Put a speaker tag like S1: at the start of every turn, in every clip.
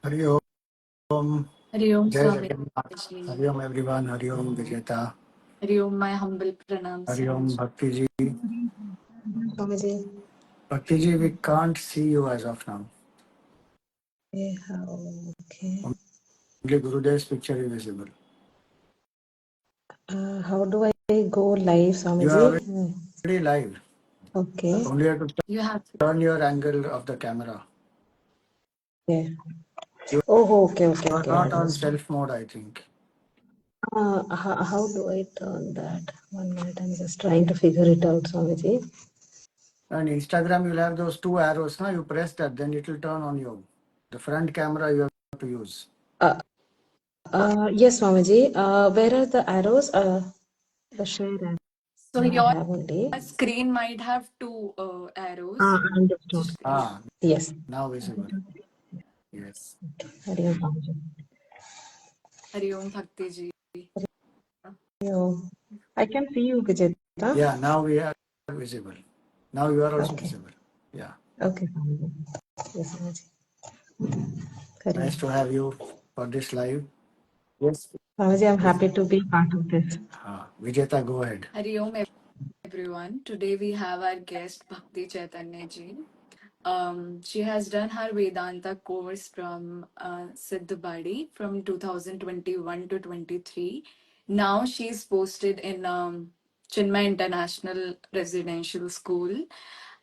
S1: Hari Om.
S2: Hari Om,
S1: Jai
S2: Swami.
S1: Jagannath. Hari Om everyone. Hari Om Vijeta.
S2: Hari Om, my humble pranams.
S1: Hari Om Bhakti ji.
S3: Swamiji.
S1: Bhakti ji, we can't see you as of now.
S3: Okay.
S1: Only Gurudev's picture is visible.
S3: How do I go live, Swamiji?
S1: You are already live.
S3: Okay.
S1: Only you have to turn your angle of the camera.
S3: Okay.
S1: You
S3: okay.
S1: are not on self mode, I think.
S3: How do I turn that? 1 minute, I'm just trying to figure it out, Swamiji.
S1: On Instagram, you'll have those two arrows. Now you press that, then it will turn on you. The front camera you have to use.
S3: Yes, Swamiji. Where are the arrows? The share arrow.
S2: So your screen might have two arrows.
S3: Understood. Yes.
S1: Now visible. Yes.
S3: Hari Om, Swamiji.
S2: Hari Om, Bhakti ji.
S3: I can see you, Vijeta.
S1: Yeah, now we are visible. Now you are also visible. Yeah.
S3: Okay, Swamiji. Yes, Swamiji.
S1: Nice to have you for this live. Yes.
S3: Swamiji, I'm happy to be part of this.
S1: Vijeta, go ahead.
S2: Hari Om, everyone. Today we have our guest Bhakti Chaitanya ji. She has done her Vedanta course from Siddhabadi from 2021 to 23. Now she's posted in Chinmay International Residential School.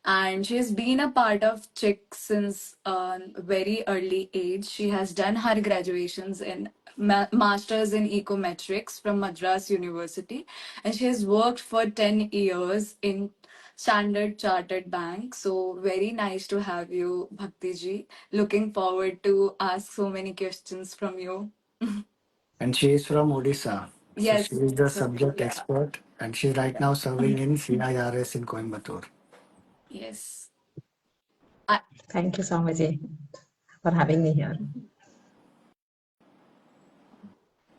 S2: And she has been a part of CHIC since a very early age. She has done her graduations in Masters in Ecometrics from Madras University. And she has worked for 10 years in Standard Chartered Bank. So very nice to have you, Bhakti ji. Looking forward to ask so many questions from you.
S1: And she is from Odisha.
S2: Yes.
S1: So she is the subject expert and she's right now serving in CIRS in Coimbatore.
S2: Yes.
S3: Thank you, Swamiji, for having me here.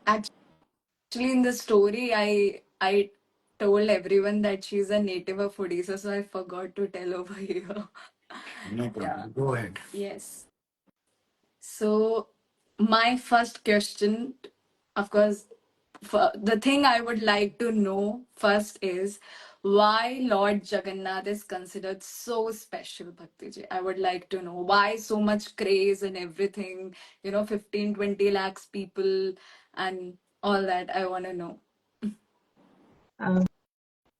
S2: Actually, in the story, I told everyone that she's a native of Odisha, so I forgot to tell over here.
S1: No problem. Go ahead.
S2: Yes. So, my first question, of course, the thing I would like to know first is why Lord Jagannath is considered so special, Bhaktiji. I would like to know why so much craze and everything, 15, 20 lakhs people and all that. I want to know.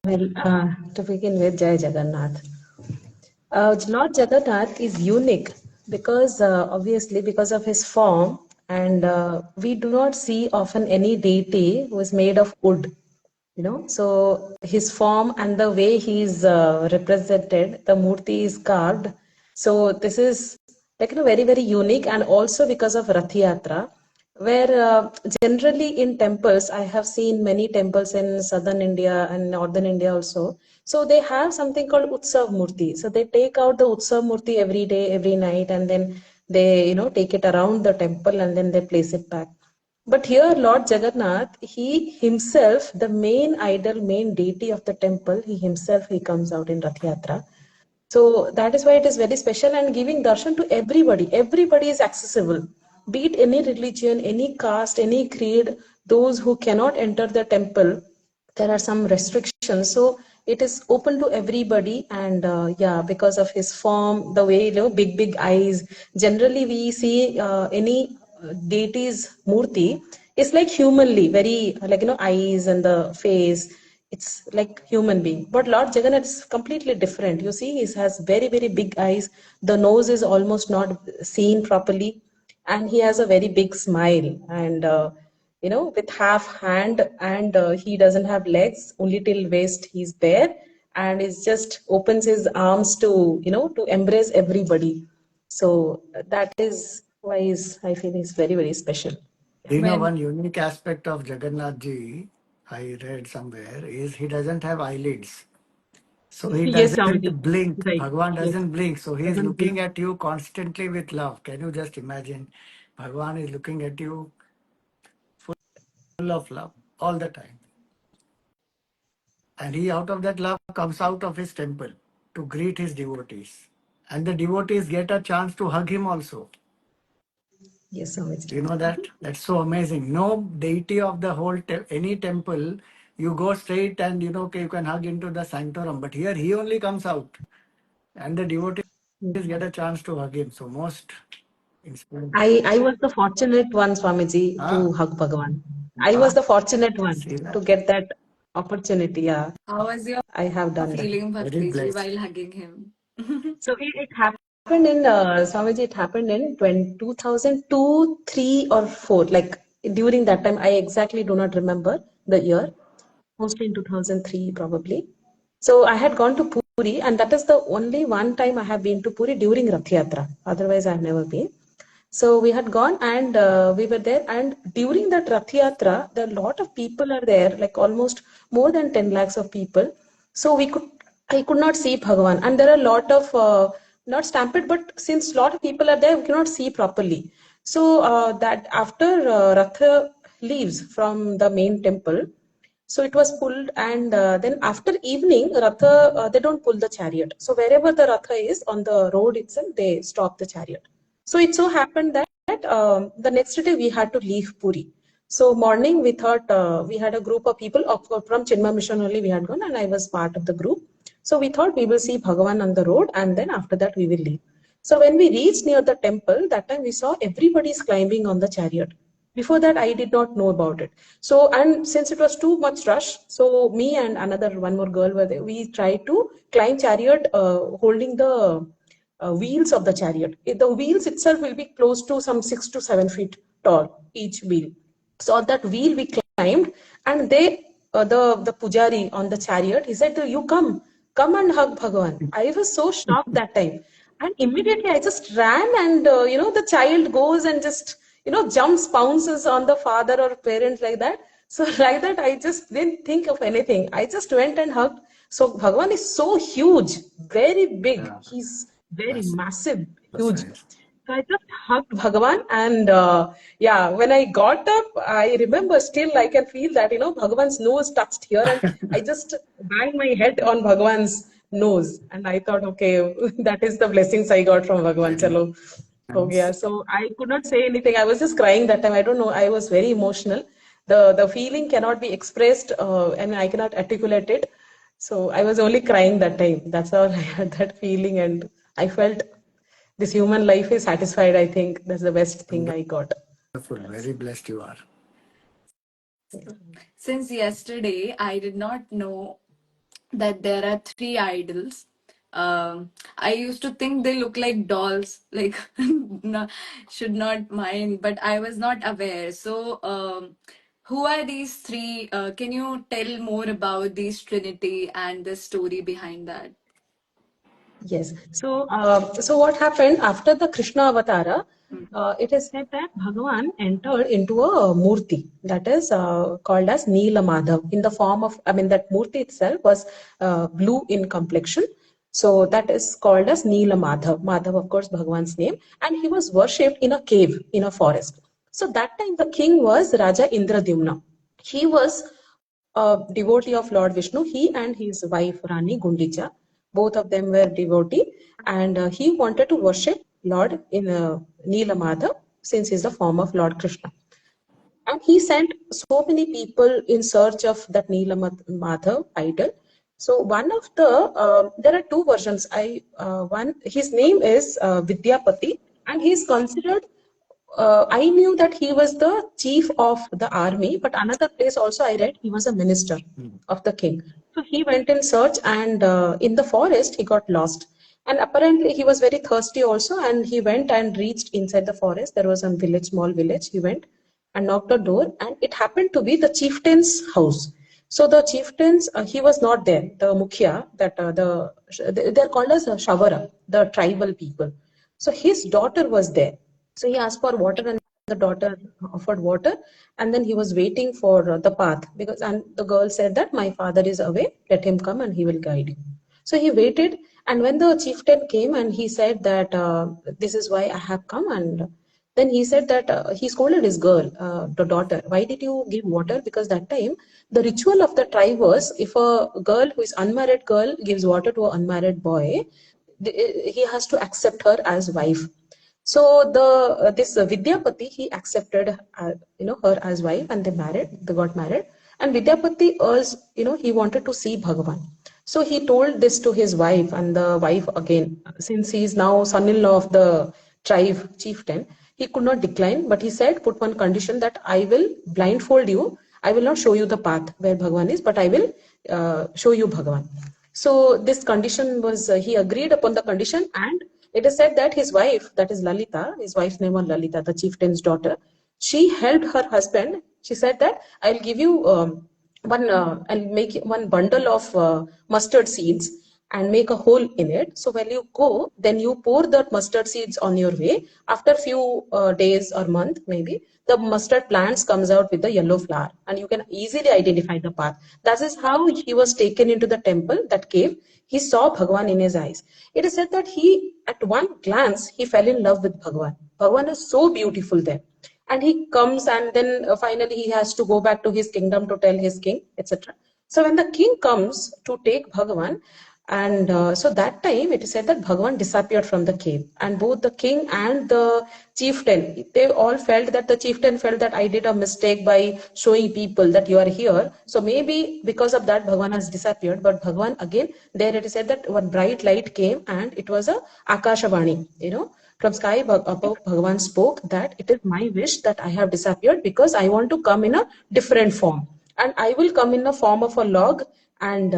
S3: To begin with, Jai Jagannath. Lord Jagannath is unique because obviously because of his form, and we do not see often any deity who is made of wood. So his form and the way he is represented, the murti is carved. So this is very, very unique, and also because of Rath Yatra, where generally in temples, I have seen many temples in southern India and northern India also. So they have something called Utsav Murti. So they take out the Utsav Murti every day, every night, and then they, take it around the temple and then they place it back. But here, Lord Jagannath, he himself, the main idol, main deity of the temple, he comes out in Rath Yatra. So that is why it is very special and giving darshan to everybody. Everybody is accessible, be it any religion, any caste, any creed. Those who cannot enter the temple, there are some restrictions. So it is open to everybody, and because of his form, the way, big eyes. Generally, we see any deity's murti is like humanly, very eyes and the face. It's like human being. But Lord Jagannath is completely different. You see, he has very, very big eyes. The nose is almost not seen properly, and he has a very big smile. And with half hand, and he doesn't have legs, only till waist he's bare, and he just opens his arms to to embrace everybody. So that is why I feel he's very, very special.
S1: One unique aspect of Jagannath ji, I read somewhere, is he doesn't have eyelids. So he doesn't blink. Right. Bhagavan doesn't blink. So he is looking at you constantly with love. Can you just imagine? Bhagavan is looking at you full of love all the time. And he, out of that love, comes out of his temple to greet his devotees. And the devotees get a chance to hug him also.
S3: Yes, Swamiji.
S1: Do you know that? That's so amazing. No deity of the whole any temple, you go straight and okay, you can hug into the sanctorum. But here he only comes out, and the devotees get a chance to hug him. So most inspiring.
S3: I was the fortunate one, Swamiji, to hug Bhagavan. I was the fortunate one to get that opportunity. Yeah,
S2: How was your
S3: I have done that.
S2: feeling,
S1: Very
S2: Bhakti,
S1: blessed.
S2: while hugging him?
S3: So it happened in Swamiji. It happened in 2002, 3 or 4. Like during that time, I exactly do not remember the year. Mostly in 2003, probably. So I had gone to Puri, and that is the only one time I have been to Puri during Rath Yatra. Otherwise, I have never been. So we had gone and we were there. And during that Rath Yatra, there are a lot of people are there, like almost more than 10 lakhs of people. So I could not see Bhagavan. And there are a lot of, not stampede, but since a lot of people are there, we cannot see properly. So that after Ratha leaves from the main temple, so it was pulled, and then after evening, Ratha, they don't pull the chariot. So wherever the Ratha is on the road itself, they stop the chariot. So it so happened that the next day we had to leave Puri. So morning we thought we had a group of people from Chinma Mission only we had gone, and I was part of the group. So we thought we will see Bhagavan on the road, and then after that we will leave. So when we reached near the temple, that time we saw everybody is climbing on the chariot. Before that, I did not know about it. So, and since it was too much rush, so me and one more girl were there. We tried to climb chariot holding the wheels of the chariot. The wheels itself will be close to some 6 to 7 feet tall, each wheel. So on that wheel we climbed, and the pujari on the chariot, he said, "You come and hug Bhagavan." I was so shocked that time, and immediately I just ran, and the child goes and just jumps, pounces on the father or parents like that. So like that, I just didn't think of anything. I just went and hugged. So Bhagavan is so huge, very big.
S1: Yeah.
S3: He's very massive,
S1: That's
S3: huge.
S1: nice.
S3: So I just hugged Bhagavan, and yeah, when I got up, I remember still I can feel that Bhagavan's nose touched here, and I just banged my head on Bhagavan's nose, and I thought, okay, that is the blessings I got from Bhagavan. Chalo. Okay, yeah.
S1: Nice.
S3: So I could not say anything. I was just crying that time. I don't know. I was very emotional. The feeling cannot be expressed, and I cannot articulate it. So I was only crying that time. That's how I had that feeling, and I felt this human life is satisfied. I think that's the best thing I got.
S1: Wonderful. Very blessed you are.
S2: Since yesterday, I did not know that there are three idols. I used to think they look like dolls, like no, should not mind, but I was not aware. So, who are these three? Can you tell more about these trinity and the story behind that?
S3: Yes. So what happened after the Krishna Avatara? It is said that Bhagavan entered into a murti that is called as Neela Madhav in the form of, that murti itself was blue in complexion. So that is called as Neela Madhav. Madhav, of course, Bhagavan's name. And he was worshipped in a cave, in a forest. So that time the king was Raja Indradyumna. He was a devotee of Lord Vishnu. He and his wife Rani Gundicha, both of them were devotee, and he wanted to worship Lord in Neela Madhav since he is the form of Lord Krishna. And he sent so many people in search of that Neela Madhav idol. So one of there are two versions. His name is Vidyapati, and he is considered. I knew that he was the chief of the army, but another place also I read he was a minister of the king. So he went in search, and in the forest he got lost. And apparently he was very thirsty also, and he went and reached inside the forest. There was a village, small village. He went and knocked the door, and it happened to be the chieftain's house. So the chieftains, he was not there. The mukhya, that they're called as Shavara, the tribal people. So his daughter was there. So he asked for water, and the daughter offered water, and then he was waiting for the path and the girl said that my father is away, let him come and he will guide you. So he waited, and when the chieftain came and he said that this is why I have come, and then he said that he scolded his girl, the daughter, why did you give water? Because that time the ritual of the tribe was if a girl who is unmarried girl gives water to an unmarried boy, he has to accept her as wife. So the this Vidyapati, he accepted her as wife, and they married. They got married, and Vidyapati was he wanted to see Bhagavan. So he told this to his wife, and the wife again, since he is now son-in-law of the tribe chieftain, he could not decline. But he said, put one condition that I will blindfold you. I will not show you the path where Bhagavan is, but I will show you Bhagavan. So this condition was he agreed upon the condition, and it is said that his wife, that is Lalita, his wife's name was Lalita, the chieftain's daughter, she helped her husband. She said that I'll give you I'll make one bundle of mustard seeds and make a hole in it. So when you go, then you pour the mustard seeds on your way. After few days or month, maybe the mustard plants comes out with the yellow flower, and you can easily identify the path. That is how he was taken into the temple, that cave. He saw Bhagavan in his eyes. It is said that he, at one glance, he fell in love with Bhagavan. Bhagavan is so beautiful there. And he comes, and then finally he has to go back to his kingdom to tell his king, etc. So when the king comes to take Bhagavan, and so that time it is said that Bhagavan disappeared from the cave, and both the king and the chieftain, they all felt that the chieftain felt that I did a mistake by showing people that you are here. So maybe because of that Bhagavan has disappeared. But Bhagavan again, there it is said that one bright light came, and it was a Akashavani, from sky above. Bhagavan spoke that it is my wish that I have disappeared because I want to come in a different form, and I will come in the form of a log, and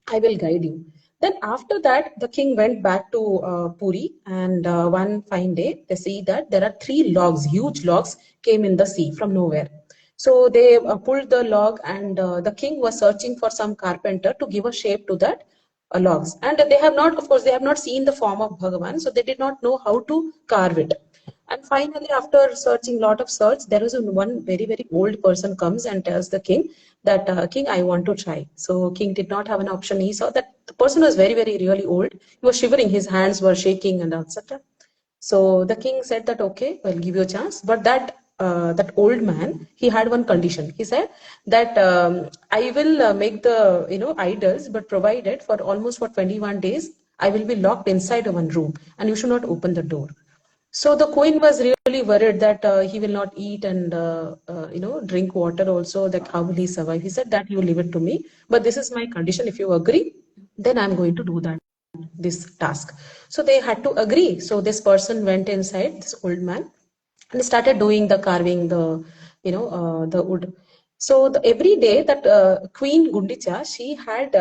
S3: I will guide you. Then after that, the king went back to Puri, and one fine day, they see that there are 3 logs, huge logs, came in the sea from nowhere. So they pulled the log, and the king was searching for some carpenter to give a shape to that logs. And they have not, of course, they have not seen the form of Bhagavan, so they did not know how to carve it. And finally, after searching lot of search, there is one very, very old person comes and tells the king that, king, I want to try. So king did not have an option. He saw that the person was very, very really old. He was shivering, his hands were shaking and etc. So the king said that, okay, I'll give you a chance. But that old man, he had one condition. He said that I will make the idols, but provided for almost for 21 days, I will be locked inside one room, and you should not open the door. So the queen was really worried that he will not eat and drink water also. That how will he survive? He said that you leave it to me, but this is my condition. If you agree, then I'm going to do this task. So they had to agree. So this person went inside, this old man, and started doing the carving, the wood. So every day that Queen Gundicha, she had,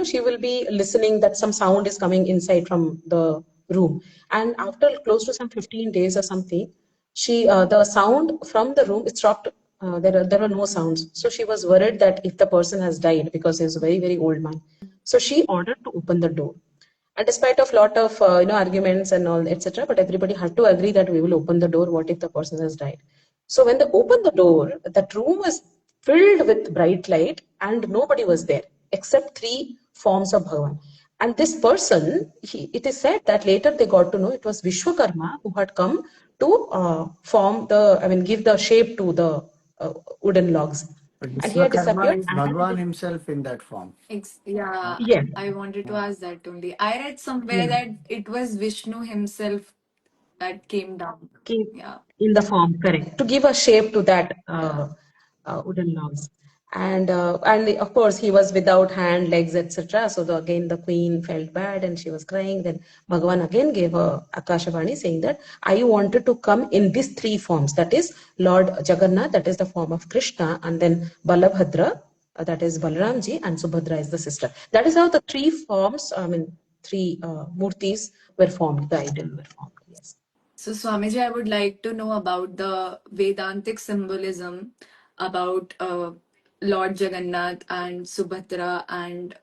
S3: she will be listening that some sound is coming inside from the room. And after close to some 15 days or something, the sound from the room, it stopped. There were no sounds. So she was worried that if the person has died, because he's a very, very old man. So she ordered to open the door. And despite of lot of arguments and all, etc., but everybody had to agree that we will open the door. What if the person has died? So when they opened the door, that room was filled with bright light, and nobody was there except 3 forms of Bhagavan. And this person, it is said that later they got to know it was Vishwakarma who had come to give the shape to the wooden logs.
S1: But
S3: And he had
S1: Vishwakarma
S3: disappeared.
S1: is Bhagavan himself in that form.
S2: Yeah,
S3: Yes,
S2: I wanted to ask that only. I read somewhere
S3: yes.
S2: that it was Vishnu himself that came down.
S3: Keep
S2: Yeah.
S3: in the form, correct, to give a shape to that
S2: Yeah.
S3: wooden logs. And of course he was without hand, legs, etc. So again the queen felt bad and she was crying. Then Bhagavan again gave a Akashavani saying that I wanted to come in these 3 forms, that is Lord Jagannath, that is the form of Krishna, and then Balabhadra, that is Balramji, and Subhadra is the sister. That is how the 3 forms, 3 murtis were formed, the idol were formed. Yes.
S2: So, Swamiji, I would like to know about the Vedantic symbolism about Lord Jagannath and Subhadra and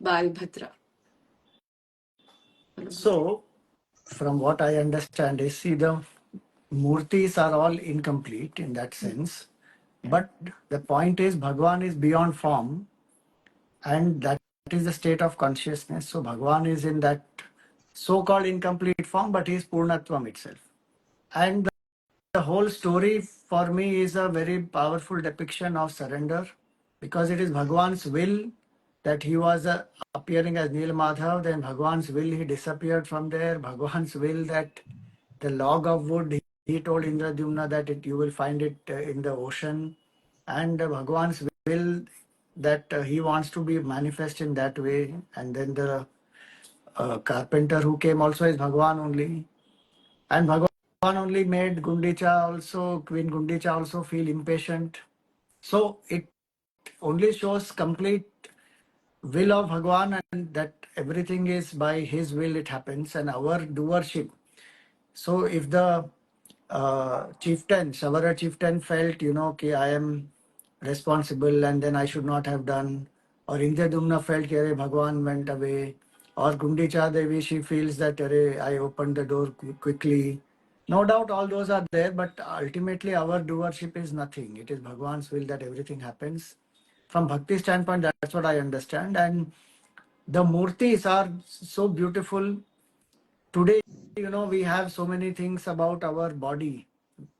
S2: Balbhadra.
S1: So, from what I understand is, see, the murtis are all incomplete in that sense. But the point is, Bhagavan is beyond form, and that is the state of consciousness. So, Bhagavan is in that so-called incomplete form, but he is Purnatvam itself. And the whole story for me is a very powerful depiction of surrender, because it is Bhagavan's will that he was appearing as Nil Madhav, then Bhagavan's will he disappeared from there, Bhagavan's will that the log of wood, he told Indradyumna that you will find it in the ocean. And Bhagavan's will that he wants to be manifest in that way. And then the carpenter who came also is Bhagavan only. And Bhagavan only made Gundicha also, Queen Gundicha also feel impatient. So it only shows complete will of Bhagavan, and that everything is by his will it happens, and our doership. So if the chieftain, Savara chieftain felt, okay, I am responsible and then I should not have done, or Indradyumna felt, Kare Bhagavan went away, or Gundicha Devi, she feels that I opened the door quickly. No doubt all those are there, but ultimately our doership is nothing. It is Bhagavan's will that everything happens. From Bhakti standpoint, that's what I understand. And the murtis are so beautiful. Today, we have so many things about our body.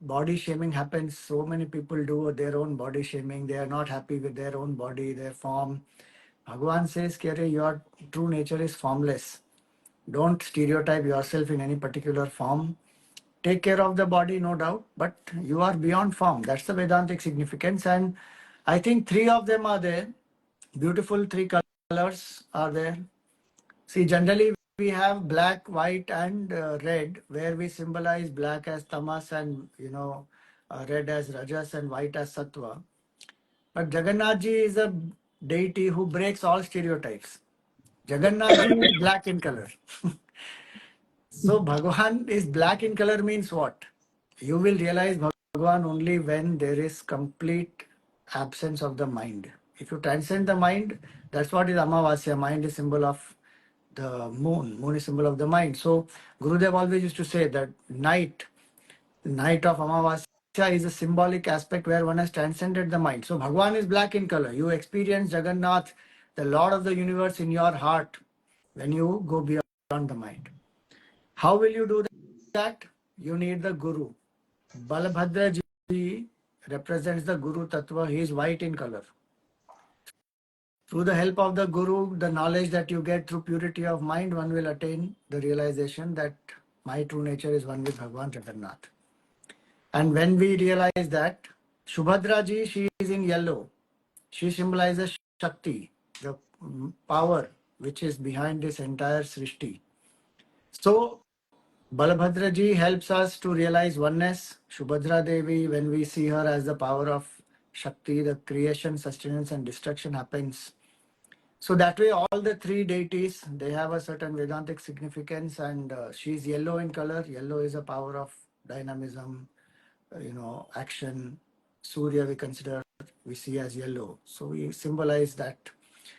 S1: Body shaming happens. So many people do their own body shaming. They are not happy with their own body, their form. Bhagavan says, Kare, your true nature is formless. Don't stereotype yourself in any particular form. Take care of the body, no doubt, but you are beyond form. That's the Vedantic significance. And I think three of them are there. Beautiful three colors are there. See, generally we have black, white, and red, where we symbolize black as tamas and red as rajas and white as sattva. But Jagannath Ji is a deity who breaks all stereotypes. Jagannath Ji is black in color. So Bhagavan is black in color means what? You will realize Bhagavan only when there is complete absence of the mind. If you transcend the mind, that's what is Amavasya. Mind is symbol of the moon. Moon is symbol of the mind. So Gurudev always used to say that night of Amavasya is a symbolic aspect where one has transcended the mind. So Bhagavan is black in color. You experience Jagannath, the Lord of the universe, in your heart when you go beyond the mind. How will you do that? You need the Guru. Balabhadra Ji represents the Guru Tattva. He is white in color. Through the help of the Guru, the knowledge that you get through purity of mind, one will attain the realization that my true nature is one with Bhagavan Jagannath. And when we realize that, Subhadra Ji, she is in yellow. She symbolizes Shakti, the power which is behind this entire Srishti. So, Balabhadra Ji helps us to realize oneness. Subhadra Devi, when we see her as the power of Shakti, the creation, sustenance and destruction happens. So that way all the three deities, they have a certain Vedantic significance, and she is yellow in color. Yellow is a power of dynamism, action. Surya we see as yellow. So we symbolize that.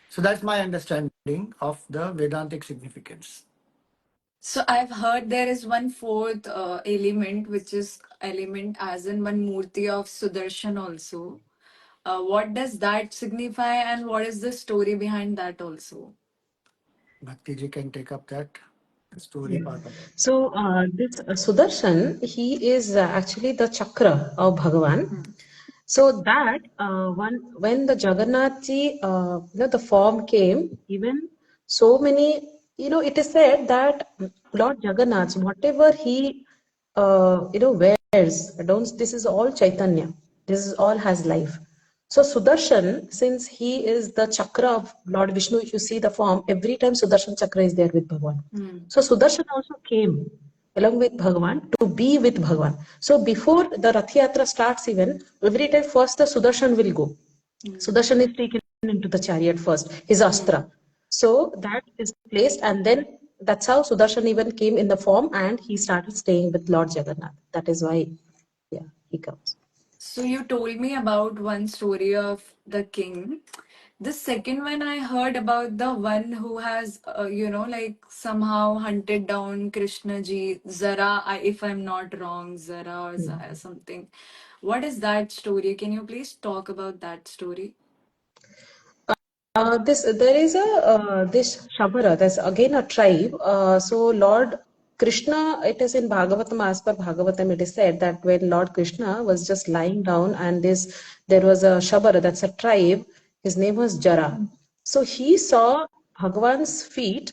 S1: So that's my understanding of the Vedantic significance.
S2: So I've heard there is one fourth element, which is element as in one murti of Sudarshan also. What does that signify, and what is the story behind that also?
S1: Bhakti ji can take up that story part of it.
S3: So this Sudarshan, he is actually the chakra of Bhagavan. So that when the Jagannath Ji, the form came, even so many, it is said that Lord Jagannath, whatever he, wears, this is all Chaitanya. This is all has life. So Sudarshan, since he is the chakra of Lord Vishnu, if you see the form, every time Sudarshan chakra is there with Bhagavan. So Sudarshan also came along with Bhagavan to be with Bhagavan. So before the Rath Yatra starts even, every time first the Sudarshan will go. Sudarshan is taken into the chariot first, his astra. So that is placed, and then that's how Sudarshan even came in the form, and he started staying with Lord Jagannath. That is why, he comes.
S2: So you told me about one story of the king. The second one I heard about the one who has, somehow hunted down Krishna ji, Zara, if I'm not wrong, Zara or Zara, something. What is that story? Can you please talk about that story?
S3: There is this Shabara, there's again a tribe. So Lord Krishna, it is in Bhagavatam, as per Bhagavatam, it is said that when Lord Krishna was just lying down, and there was a Shabara, that's a tribe, his name was Jara. So he saw Bhagavan's feet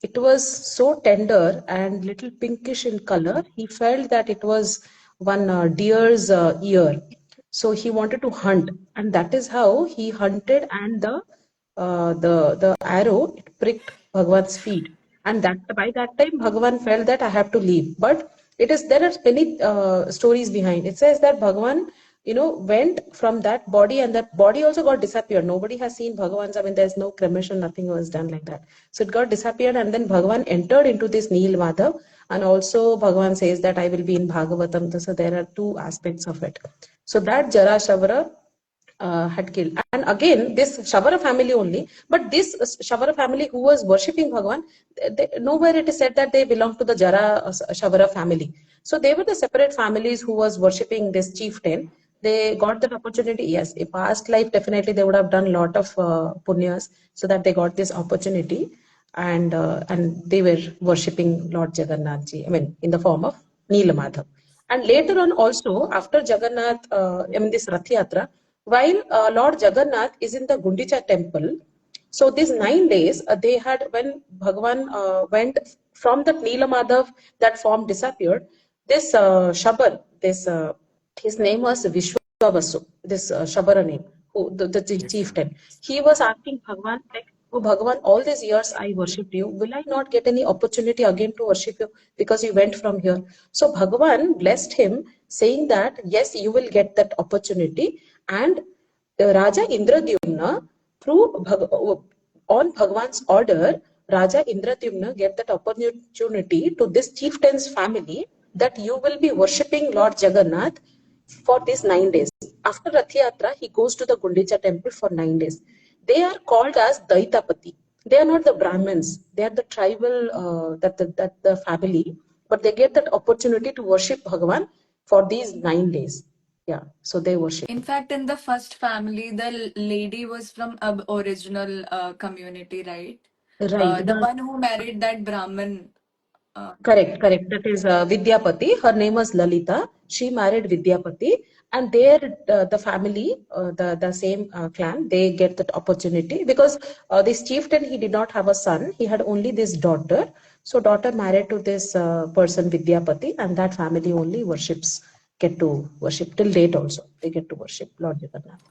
S3: it was so tender and little pinkish in color. He felt that it was one deer's ear. So he wanted to hunt, and that is how he hunted, and the arrow, it pricked Bhagwan's feet. And that by that time, Bhagavan felt that I have to leave. But there are many stories behind. It says that Bhagavan, went from that body, and that body also got disappeared. Nobody has seen Bhagavan's. I mean, there's no cremation, nothing was done like that. So it got disappeared, and then Bhagavan entered into this Neel Madhav, and also Bhagavan says that I will be in Bhagavatam. So there are two aspects of it. So that Jara Shavara had killed. And again, this Shavara family only, but this Shavara family who was worshipping Bhagavan, nowhere it is said that they belong to the Jara Shavara family. So they were the separate families who was worshipping this chieftain. They got that opportunity. Yes, in past life, definitely they would have done a lot of punyas so that they got this opportunity, and they were worshipping Lord Jagannath Ji, I mean, in the form of Neelamadhav. And later on also, after Jagannath, this Rath Yatra, while Lord Jagannath is in the Gundicha temple, so these 9 days, they had, when Bhagavan went from that Neelamadhav, that form disappeared, this Shabar, his name was Vishwavasu, this Shabara name, the chieftain. He was asking Bhagavan, like, oh Bhagavan, all these years I worshipped you. Will I not get any opportunity again to worship you because you went from here? So Bhagavan blessed him, saying that yes, you will get that opportunity. And Raja Indradyumna, on Bhagavan's order, Raja Indradyumna gave that opportunity to this chieftain's family that you will be worshipping Lord Jagannath for these 9 days. After Rath Yatra, he goes to the Gundicha temple for 9 days. They are called as Daitapati. They are not the Brahmins. They are the tribal, that the family, but they get that opportunity to worship Bhagavan for these 9 days. Yeah, so they worship.
S2: In fact, in the first family, the lady was from original community, right?
S3: Right.
S2: The one who married that Brahmin.
S3: Correct. That is Vidyapati. Her name was Lalita. She married Vidyapati, and the family, the same clan, they get that opportunity because this chieftain, he did not have a son. He had only this daughter. So daughter married to this person Vidyapati, and that family only get to worship till date. Also, they get to worship Lord Jagannath.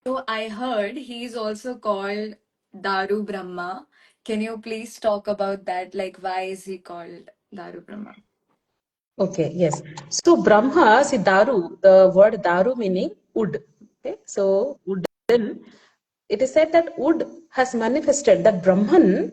S2: So I heard he's also called Daru Brahma. Can you please talk about that? Like, why is he called Daru Brahma?
S3: Okay, yes. So Brahma, see Daru, the word Daru meaning wood. Okay, so wooden. It is said that wood has manifested, that Brahman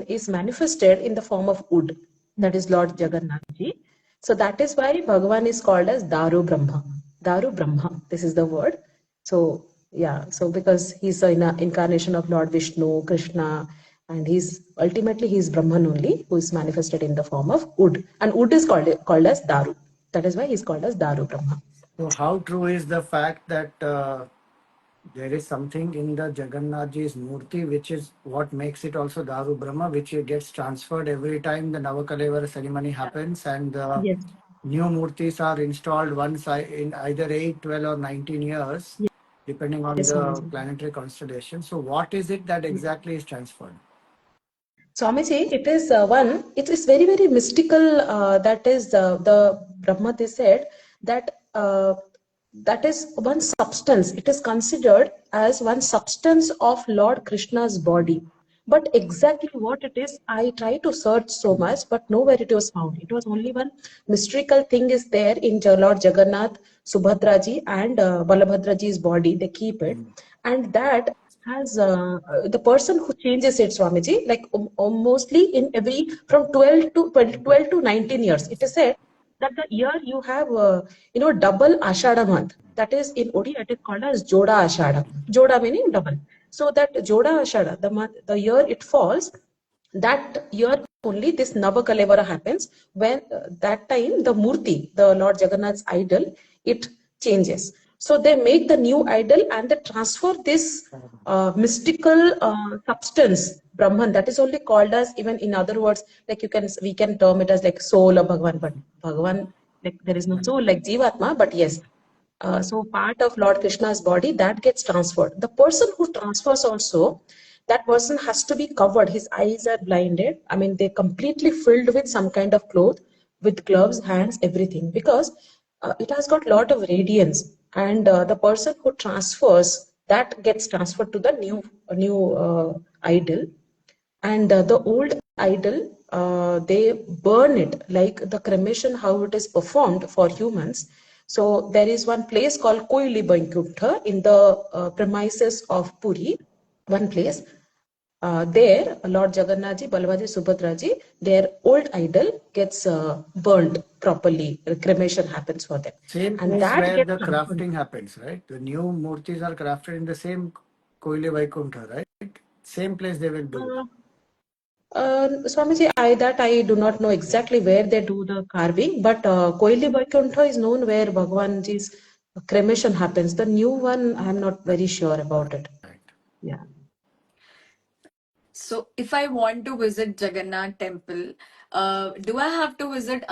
S3: is manifested in the form of wood. That is Lord Jagannath Ji. So that is why Bhagavan is called as Daru Brahma. Daru Brahma, this is the word. So yeah, so because he's an incarnation of Lord Vishnu, Krishna, and he's Brahman only, who is manifested in the form of wood. And wood is called as Daru. That is why he's called as Daru Brahma.
S1: So how true is the fact that there is something in the Jagannath Ji's Murti which is what makes it also Daru Brahma, which gets transferred every time the Navakalevara ceremony happens, and
S3: Yes.
S1: new Murtis are installed once in either 8, 12 or 19 years, depending on the planetary constellation. So what is it that exactly is transferred?
S3: Swamiji, it is it is very, very mystical. That is the Brahma, they said that that is one substance. It is considered as one substance of Lord Krishna's body. But exactly what it is, I try to search so much, but nowhere it was found. It was only one mystical thing is there in Lord Jagannath, Subhadraji, and Balabhadraji's body. They keep it, and that has the person who changes it, Swamiji, like mostly in every from 12 to 20, 12 to 19 years. It is said that the year you have double Ashada month. That is in Odia, it is called as Joda Ashada. Joda meaning double. So that Joda Ashada, the year it falls, that year only this Navakalevara happens, when that time the Murti, the Lord Jagannath's idol, it changes. So they make the new idol and they transfer this mystical substance, Brahman, that is only called as, even in other words, like we can term it as like soul of Bhagavan, but Bhagavan, like there is no soul like Jivatma, but yes. So part of Lord Krishna's body that gets transferred. The person who transfers also, that person has to be covered. His eyes are blinded. I mean, they're completely filled with some kind of cloth, with gloves, hands, everything, because it has got a lot of radiance, and the person who transfers that gets transferred to the new idol, and the old idol, they burn it, like the cremation, how it is performed for humans. So there is one place called Koili Baikuntha in the premises of Puri, one place. There, Lord Jagannath ji, Balabhaji, Subhadra ji, their old idol gets burned properly. Cremation happens for them.
S1: Same
S3: And
S1: place
S3: that
S1: where
S3: gets
S1: the
S3: transferred.
S1: crafting happens, right? The new murtis are crafted in the same Koile Vaikuntha, right? Same place they will do.
S3: Swamiji, I do not know exactly where they do the carving, but Koili Vaikuntha is known where Bhagavanji's cremation happens. The new one, I am not very sure about it.
S1: Right.
S3: Yeah.
S2: So, if I want to visit Jagannath temple, do I have to visit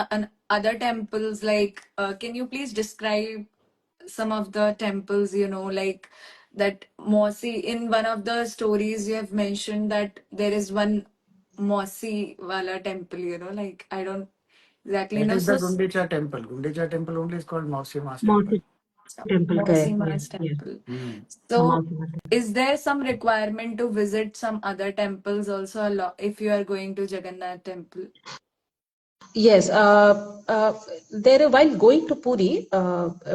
S2: other temples? Like, can you please describe some of the temples, like that Mosi? In one of the stories, you have mentioned that there is one Mosi Wala temple, like I don't exactly
S1: That
S2: know.
S1: is the
S2: So,
S1: Gundicha temple. Gundicha temple only is called Mausi Ma's temple.
S3: Mausi temple, correct.
S2: Mosi
S3: Yes,
S2: Ma's
S3: yes.
S2: temple.
S1: Hmm.
S2: So,
S3: Mausi temple.
S2: is there some requirement to visit some other temples also if you are going to Jagannath temple?
S3: Yes, there while going to Puri,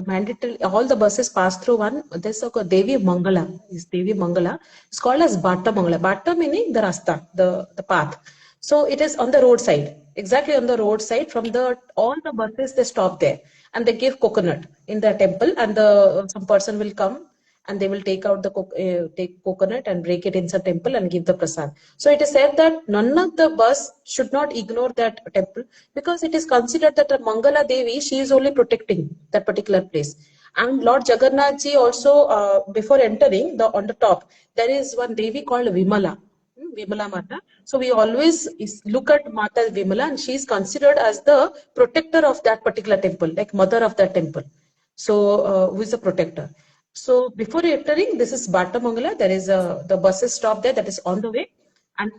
S3: mandatory all the buses pass through one. There's a Devi Mangala. Is Devi Mangala? It's called as Bata Mangala. Bata meaning the rasta, the path. So it is on the roadside, exactly on the roadside. From the all the buses they stop there and they give coconut in the temple, and the some person will come and they will take out the take coconut and break it inside temple and give the prasad. So it is said that none of the bus should not ignore that temple, because it is considered that the Mangala Devi, she is only protecting that particular place. And Lord Jagannath ji also, before entering, on the top there is one Devi called Vimala. Vimala Mata. So we always look at Mata Vimala, and she is considered as the protector of that particular temple, like mother of that temple. So who is the protector? So before entering, this is Bata Mangala. There is the buses stop there that is on the way, and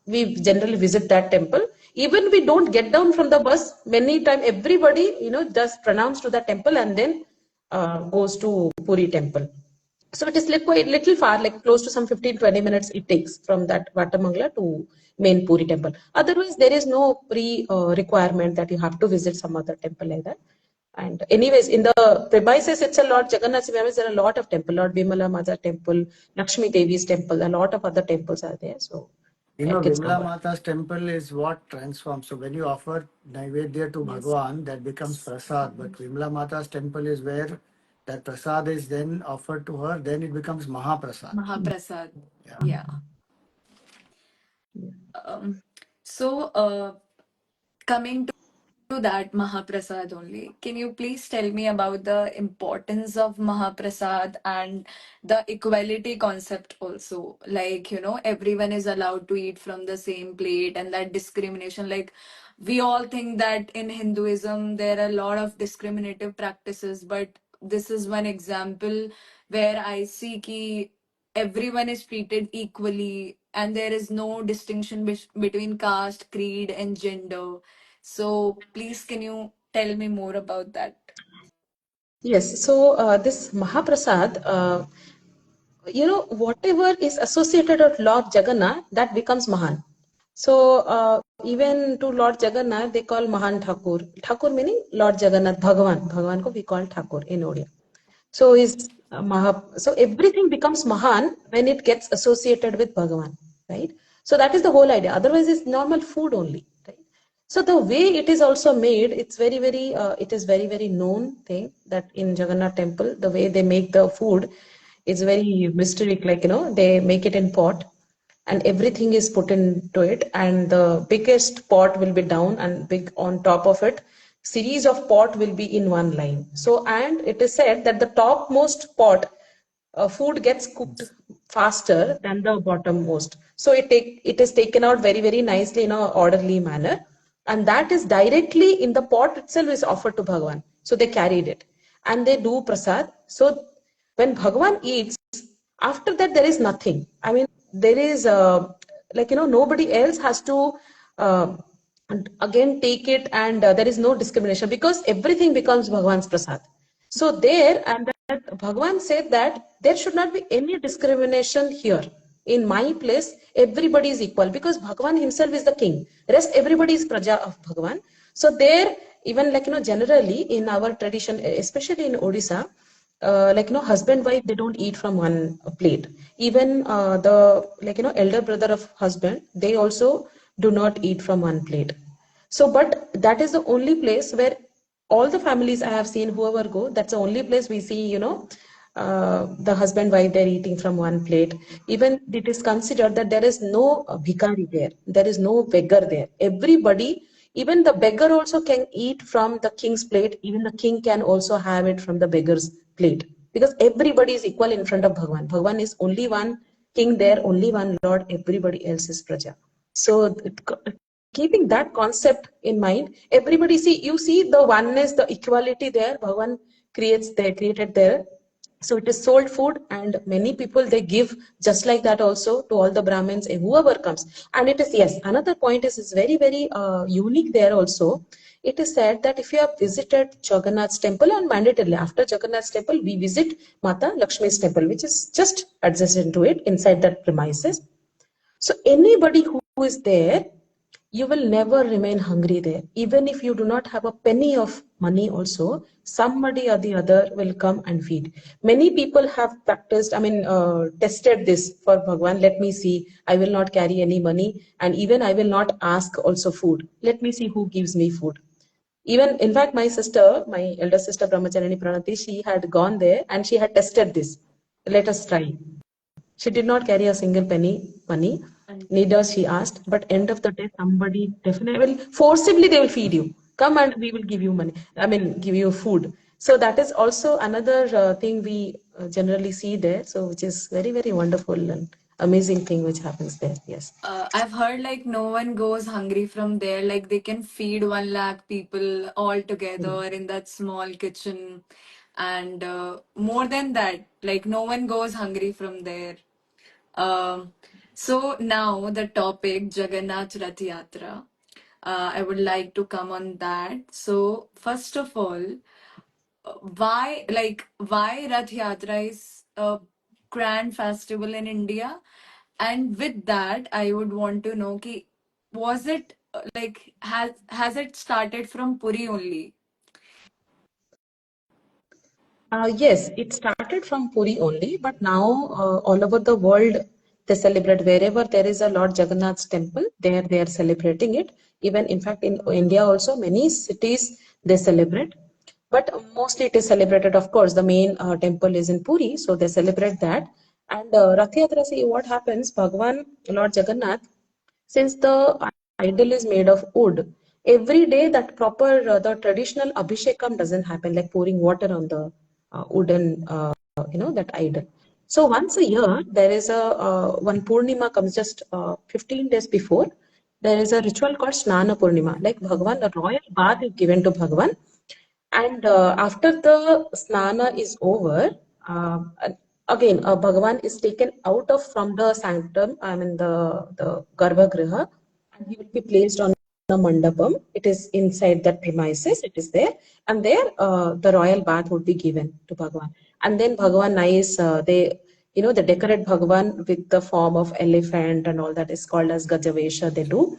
S3: we generally visit that temple. Even we don't get down from the bus. Many times, everybody does pronounce to the temple and then goes to Puri temple. So it is like quite little far, like close to some 15-20 minutes it takes from that Vatamangala to main Puri temple. Otherwise, there is no requirement that you have to visit some other temple like that. And anyways, in the premises itself, Lord Jagannath, there are a lot of temple, Lord Vimala Mata temple, Lakshmi Devi's temple, a lot of other temples are there. So it gets
S1: Vimla
S3: covered.
S1: Mata's temple is what transforms. So when you offer Naivedya to
S2: Yes.
S1: Bhagavan, that becomes prasad. But Vimla Mata's temple is where that prasad is then offered to her, then it becomes Maha Prasad.
S2: Maha Prasad.
S1: Yeah.
S2: Yeah. So, coming to that Mahaprasad only, can you please tell me about the importance of Mahaprasad and the equality concept also? Like, everyone is allowed to eat from the same plate, and that discrimination. Like, we all think that in Hinduism there are a lot of discriminative practices, but this is one example where I see ki everyone is treated equally and there is no distinction between caste, creed, and gender. So please, can you tell me more about that?
S3: Yes, so this Mahaprasad, whatever is associated with Lord Jagannath, that becomes Mahan. So even to Lord Jagannath, they call Mahan Thakur. Thakur meaning Lord Jagannath, Bhagavan. Bhagavan ko we call Thakur in Odia. So is so everything becomes Mahan when it gets associated with Bhagavan, right? So that is the whole idea. Otherwise, it's normal food only, right? So the way it is also made, it's it is very, very known thing that in Jagannath temple, the way they make the food is very mysterious. Like, they make it in pot and everything is put into it, and the biggest pot will be down and big on top of it. Series of pot will be in one line. So, and it is said that the topmost pot food gets cooked faster than the bottommost. So it is taken out very, very nicely in a orderly manner, and that is directly in the pot itself is offered to Bhagavan. So they carried it and they do prasad. So when Bhagavan eats, after that there is nothing. I mean, there is nobody else has to again take it, and there is no discrimination because everything becomes Bhagavan's prasad. So there, and that Bhagavan said that there should not be any discrimination here. In my place, everybody is equal because Bhagavan himself is the king. Rest everybody is praja of Bhagavan. So there, even generally in our tradition, especially in Odisha, husband wife, they don't eat from one plate. Even the elder brother of husband, they also do not eat from one plate. So but that is the only place where all the families I have seen, whoever go, that's the only place we see the husband wife, they're eating from one plate. Even it is considered that there is no bhikari there is no beggar there. Everybody, even the beggar also can eat from the king's plate. Even the king can also have it from the beggar's plate, because everybody is equal in front of Bhagavan. Bhagavan is only one king there, only one Lord, everybody else is praja. So keeping that concept in mind, everybody you see the oneness, the equality there, Bhagavan created there. So it is sold food, and many people, they give just like that also to all the Brahmins, whoever comes. And it is, yes, another point is very, very unique there also. It is said that if you have visited Jagannath's temple, and mandatorily after Jagannath's temple, we visit Mata Lakshmi's temple, which is just adjacent to it inside that premises. So anybody who is there, you will never remain hungry there. Even if you do not have a penny of money also, somebody or the other will come and feed. Many people have practiced, tested this for Bhagavan. Let me see, I will not carry any money, and even I will not ask also food. Let me see who gives me food. Even, in fact, my sister, my elder sister Brahmacharini Pranati, she had gone there and she had tested this. Let us try. She did not carry a single penny money, neither she asked. But end of the day, somebody definitely forcibly they will feed you. Come and we will give you money. Give you food. So that is also another thing we generally see there. So which is very, very wonderful and amazing thing which happens there. Yes.
S2: I've heard like no one goes hungry from there. Like they can feed 1 lakh people all together in that small kitchen. And more than that, like no one goes hungry from there. Um, so now the topic Jagannath Rath Yatra. I would like to come on that. So first of all, why Rath Yatra is a grand festival in India, and with that, I would want to know ki, was it has it started from Puri only?
S3: Yes, it started from Puri only, but now all over the world they celebrate. Wherever there is a Lord Jagannath's temple, there they are celebrating it. Even in fact in India also many cities they celebrate, but mostly it is celebrated. Of course, the main temple is in Puri, so they celebrate that. And Rath Yatra, see what happens. Bhagavan Lord Jagannath, since the idol is made of wood, every day that proper the traditional abhishekam doesn't happen, like pouring water on the wooden that idol. So once a year there is a one Purnima comes just 15 days before. There is a ritual called Snana Purnima, like Bhagavan, a royal bath is given to Bhagavan. And after the snana is over, again, Bhagavan is taken out of from the sanctum, the Garbhagriha, and he will be placed on the mandapam. It is inside that premises, it is there. And there, the royal bath would be given to Bhagavan. And then Bhagavan nice, they decorate Bhagavan with the form of elephant and all that is called as Gajavesha, they do.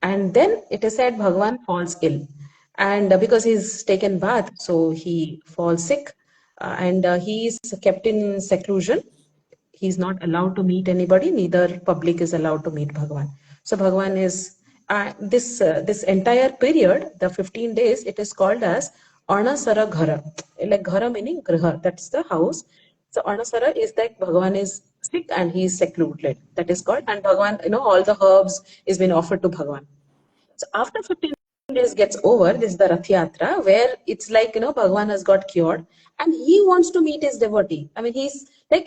S3: And then it is said Bhagavan falls ill, and because he's taken bath, so he falls sick, and he is kept in seclusion. He's not allowed to meet anybody, neither public is allowed to meet Bhagavan. So Bhagavan is this entire period, the 15 days, it is called as Anasara Ghara, like Ghara meaning Griha, that's the house. So Anasara is that Bhagavan is sick and he is secluded. That is called, and Bhagavan, all the herbs is been offered to Bhagavan. So after 15 days gets over, this is the Rath Yatra, where it's like, Bhagavan has got cured and he wants to meet his devotee.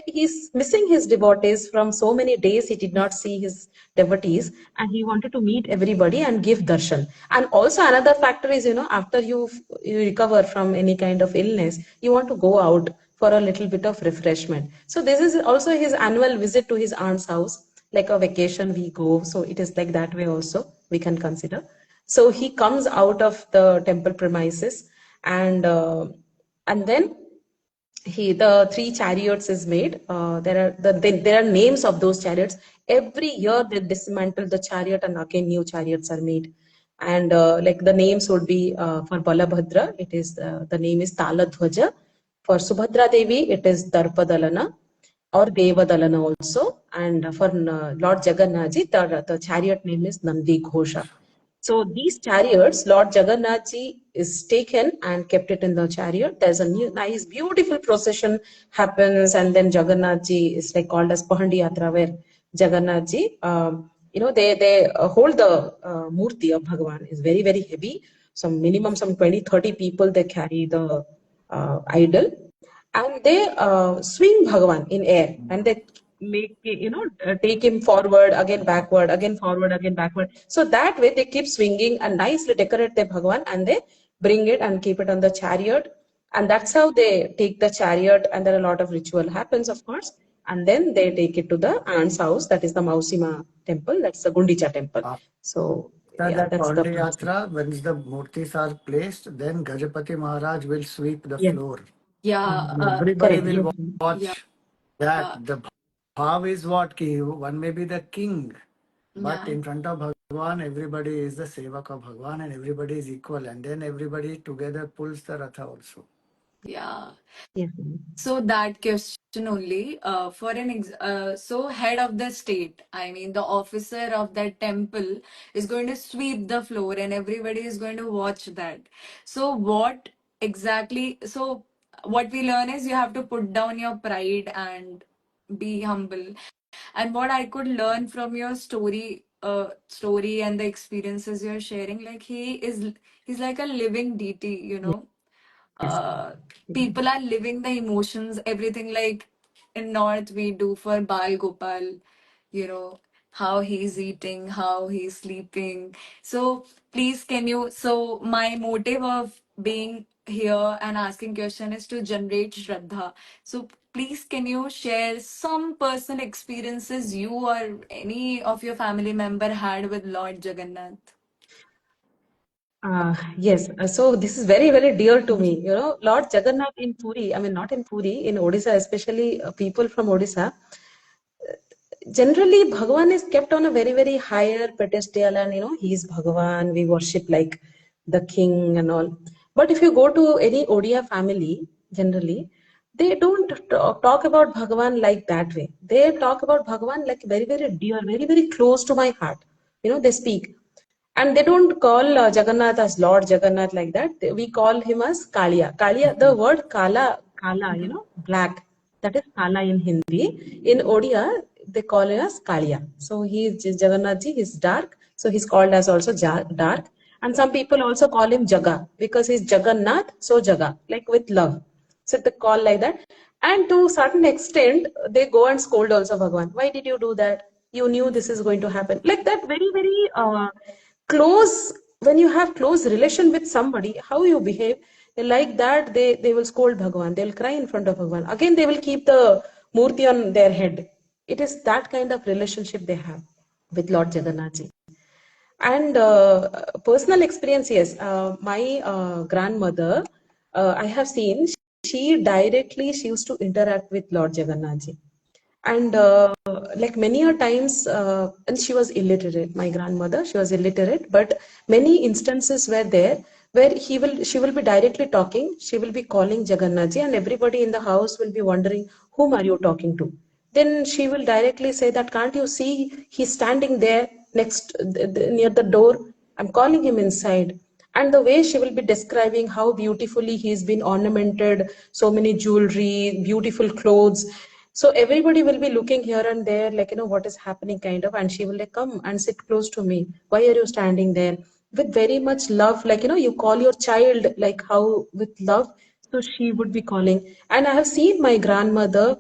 S3: He's missing his devotees from so many days. He did not see his devotees and he wanted to meet everybody and give darshan. And also another factor is, after you recover from any kind of illness, you want to go out for a little bit of refreshment. So this is also his annual visit to his aunt's house, like a vacation we go. So it is like that way also we can consider. So he comes out of the temple premises, and then the three chariots is made. There are names of those chariots. Every year they dismantle the chariot and again new chariots are made. And like the names would be for Balabhadra, it is the name is Taladhwaja. For Subhadra Devi, it is Darpadalana or Devadalana also. And for Lord Jagannath, the chariot name is Nandi Ghosha. So these chariots, Lord Jagannath Ji is taken and kept it in the chariot. There's a new, nice, beautiful procession happens, and then Jagannath Ji is like called as Pahandi Yatra, where Jagannath Ji, they hold the murti of Bhagavan is very, very heavy. Some minimum, some 20-30 people, they carry the idol, and they swing Bhagavan in air, and they make take him forward, again backward, again forward, again backward. So that way they keep swinging and nicely decorate the Bhagavan, and they bring it and keep it on the chariot, and that's how they take the chariot. And there are a lot of ritual happens, of course, and then they take it to the aunt's house, that is the Mausima temple, that's the Gundicha temple. So yeah,
S1: That
S3: that's the
S1: Pandi
S3: process.
S1: Yatra, once the murtis are placed, then Gajapati Maharaj will sweep the
S3: Yes.
S1: floor.
S2: Yeah,
S1: Everybody
S3: Correct.
S1: will
S3: Yes.
S2: yeah,
S1: watch that.
S2: uh,
S1: The bhav is what? Ki one may be the king, but
S2: yeah,
S1: in front of Bhagavan, everybody is the sevak of Bhagavan and everybody is equal. And then everybody together pulls the ratha also.
S2: yeah.
S3: Yes.
S2: So that question only, so head of the state, I mean the officer of that temple is going to sweep the floor and everybody is going to watch that. So what exactly? So what we learn is you have to put down your pride and be humble. And what I could learn from your story and the experiences you're sharing, like he's like a living deity,
S3: Yes.
S2: uh, people are living the emotions, everything like in North we do for Bal Gopal, how he's eating, how he's sleeping. So please, can you? So my motive of being here and asking question is to generate Shraddha. So please, can you share some personal experiences you or any of your family member had with Lord Jagannath?
S3: Yes, so this is very, very dear to me. Lord Jagannath in Puri, I mean, not in Puri, in Odisha, especially people from Odisha, generally Bhagavan is kept on a very, very higher pedestal, and he is Bhagavan, we worship like the king and all. But if you go to any Odia family, generally, they don't talk about Bhagavan like that way. They talk about Bhagavan like very, very dear, very, very close to my heart. They speak. And they don't call Jagannath as Lord Jagannath like that. We call him as Kalia. Kalia, the word Kala, black. That is Kala in Hindi. In Odia, they call him as Kalia. So he is Jagannath ji, he's dark. So he's called as also dark. And some people also call him Jaga because he's Jagannath, so Jaga, like with love. So they call like that. And to a certain extent, they go and scold also Bhagavan. Why did you do that? You knew this is going to happen. Like that, very, very close, when you have close relation with somebody, how you behave, like that, they will scold Bhagavan. They'll cry in front of Bhagavan. Again, they will keep the murti on their head. It is that kind of relationship they have with Lord Jagannath Ji. And personal experience, yes. My grandmother, I have seen, she used to interact with Lord Jagannath Ji. And like many a times, and she was illiterate, my grandmother, she was illiterate, but many instances were there where she will be directly talking, she will be calling Jagannath Ji, and everybody in the house will be wondering, whom are you talking to? Then she will directly say that, can't you see he's standing there next near the door? I'm calling him inside. And the way she will be describing how beautifully he's been ornamented, so many jewelry, beautiful clothes. So everybody will be looking here and there, like, what is happening kind of, and she will like, come and sit close to me. Why are you standing there? With very much love, like, you call your child, like how with love. So she would be calling. And I have seen my grandmother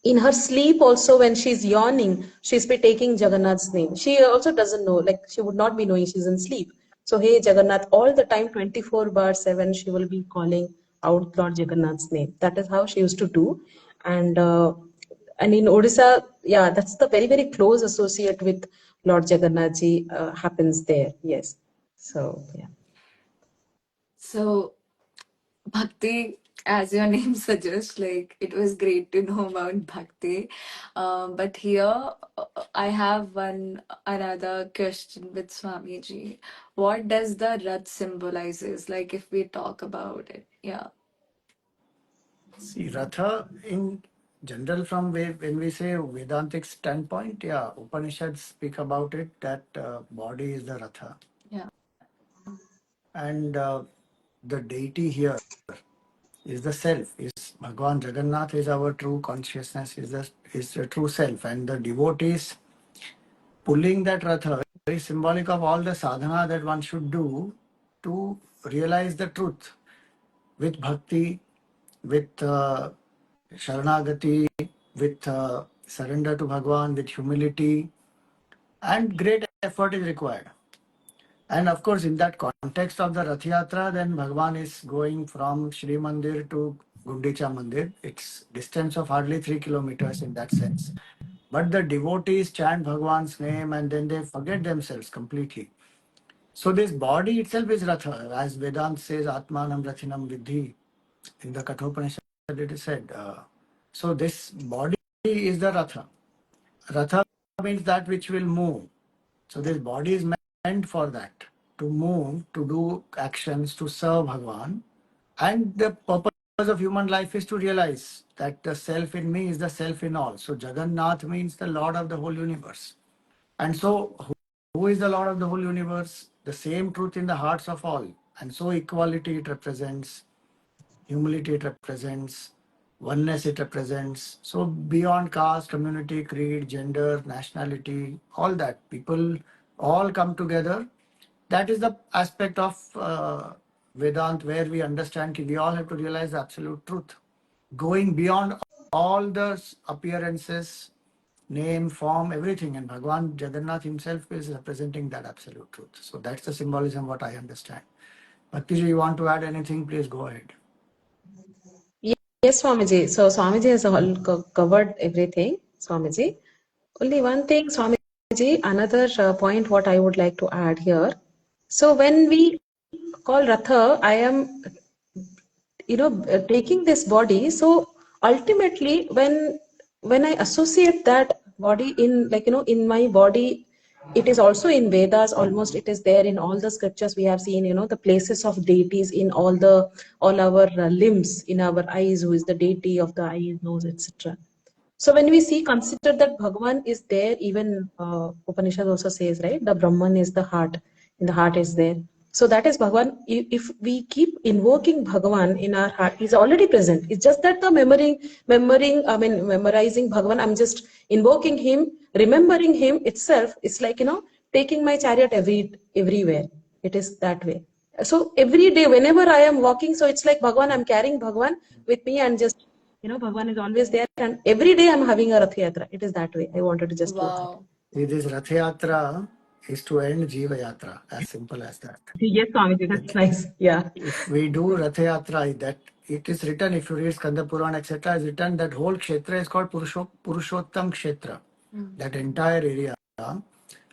S3: in her sleep also, when she's yawning, she's be taking Jagannath's name. She also doesn't know, like she would not be knowing she's in sleep. So, hey Jagannath, all the time, 24 bar 7, she will be calling out Lord Jagannath's name. That is how she used to do. And in Odisha, yeah, that's the very, very close associate with Lord Jagannath ji happens there. Yes. So, yeah.
S2: So, Bhakti, as your name suggests, like it was great to know about Bhakti. But here I have another question with Swamiji. What does the Rath symbolizes? Like if we talk about it, yeah.
S1: See, Ratha in general, from when we say Vedantic standpoint, yeah, Upanishads speak about it that body is the Ratha.
S2: Yeah.
S1: And the deity here is the self, is Bhagavan Jagannath is our true consciousness, is the true self. And the devotees pulling that Ratha is symbolic of all the sadhana that one should do to realize the truth with bhakti, with Sharanagati, with surrender to Bhagavan, with humility, and great effort is required. And of course, in that context of the Rath Yatra, then Bhagavan is going from Shri Mandir to Gundicha Mandir. It's distance of hardly 3 kilometers in that sense. But the devotees chant Bhagavan's name and then they forget themselves completely. So this body itself is Ratha, as Vedanta says, Atmanam Rathinam Vidhi. In the Kathopanishad it is said. So this body is the Ratha. Ratha means that which will move. So this body is meant for that, to move, to do actions, to serve Bhagavan. And the purpose of human life is to realize that the self in me is the self in all. So Jagannath means the Lord of the whole universe. And so who is the Lord of the whole universe? The same truth in the hearts of all. And so equality it represents, humility it represents, oneness it represents. So beyond caste, community, creed, gender, nationality, all that, people all come together. That is the aspect of Vedant where we understand that we all have to realize the absolute truth, going beyond all the appearances, name, form, everything. And Bhagavan Jagannath himself is representing that absolute truth. So that's the symbolism what I understand. Bhaktiji, you want to add anything? Please go ahead.
S3: Yes, Swamiji. So Swamiji has covered everything, Swamiji. Only one thing, Swamiji, another point what I would like to add here. So when we call Ratha, I am, taking this body. So ultimately, when I associate that body in, in my body, it is also in Vedas. Almost it is there in all the scriptures we have seen. The places of deities in all our limbs, in our eyes, who is the deity of the eyes, nose, etc. So when we see, consider that Bhagavan is there, even Upanishad also says, right? The Brahman is the heart, and the heart is there. So that is Bhagavan. If we keep invoking Bhagavan in our heart, he's already present. It's just that the memorizing Bhagavan, I'm just invoking him, remembering him itself. It's like, taking my chariot everywhere. It is that way. So every day, whenever I am walking, so it's like Bhagavan, I'm carrying Bhagavan with me and just, Bhagavan is always there, and every day I'm having a Rath Yatra. It is that way. I wanted to just put that.
S2: Wow.
S1: See, this Rath Yatra is to end Jiva Yatra, as simple as that.
S3: Yes, Swamiji, that's nice. Yeah.
S1: If we do Rath Yatra, that it is written, if you read Skanda Purana, etc., is written that whole Kshetra is called Purushottam Kshetra, that entire area.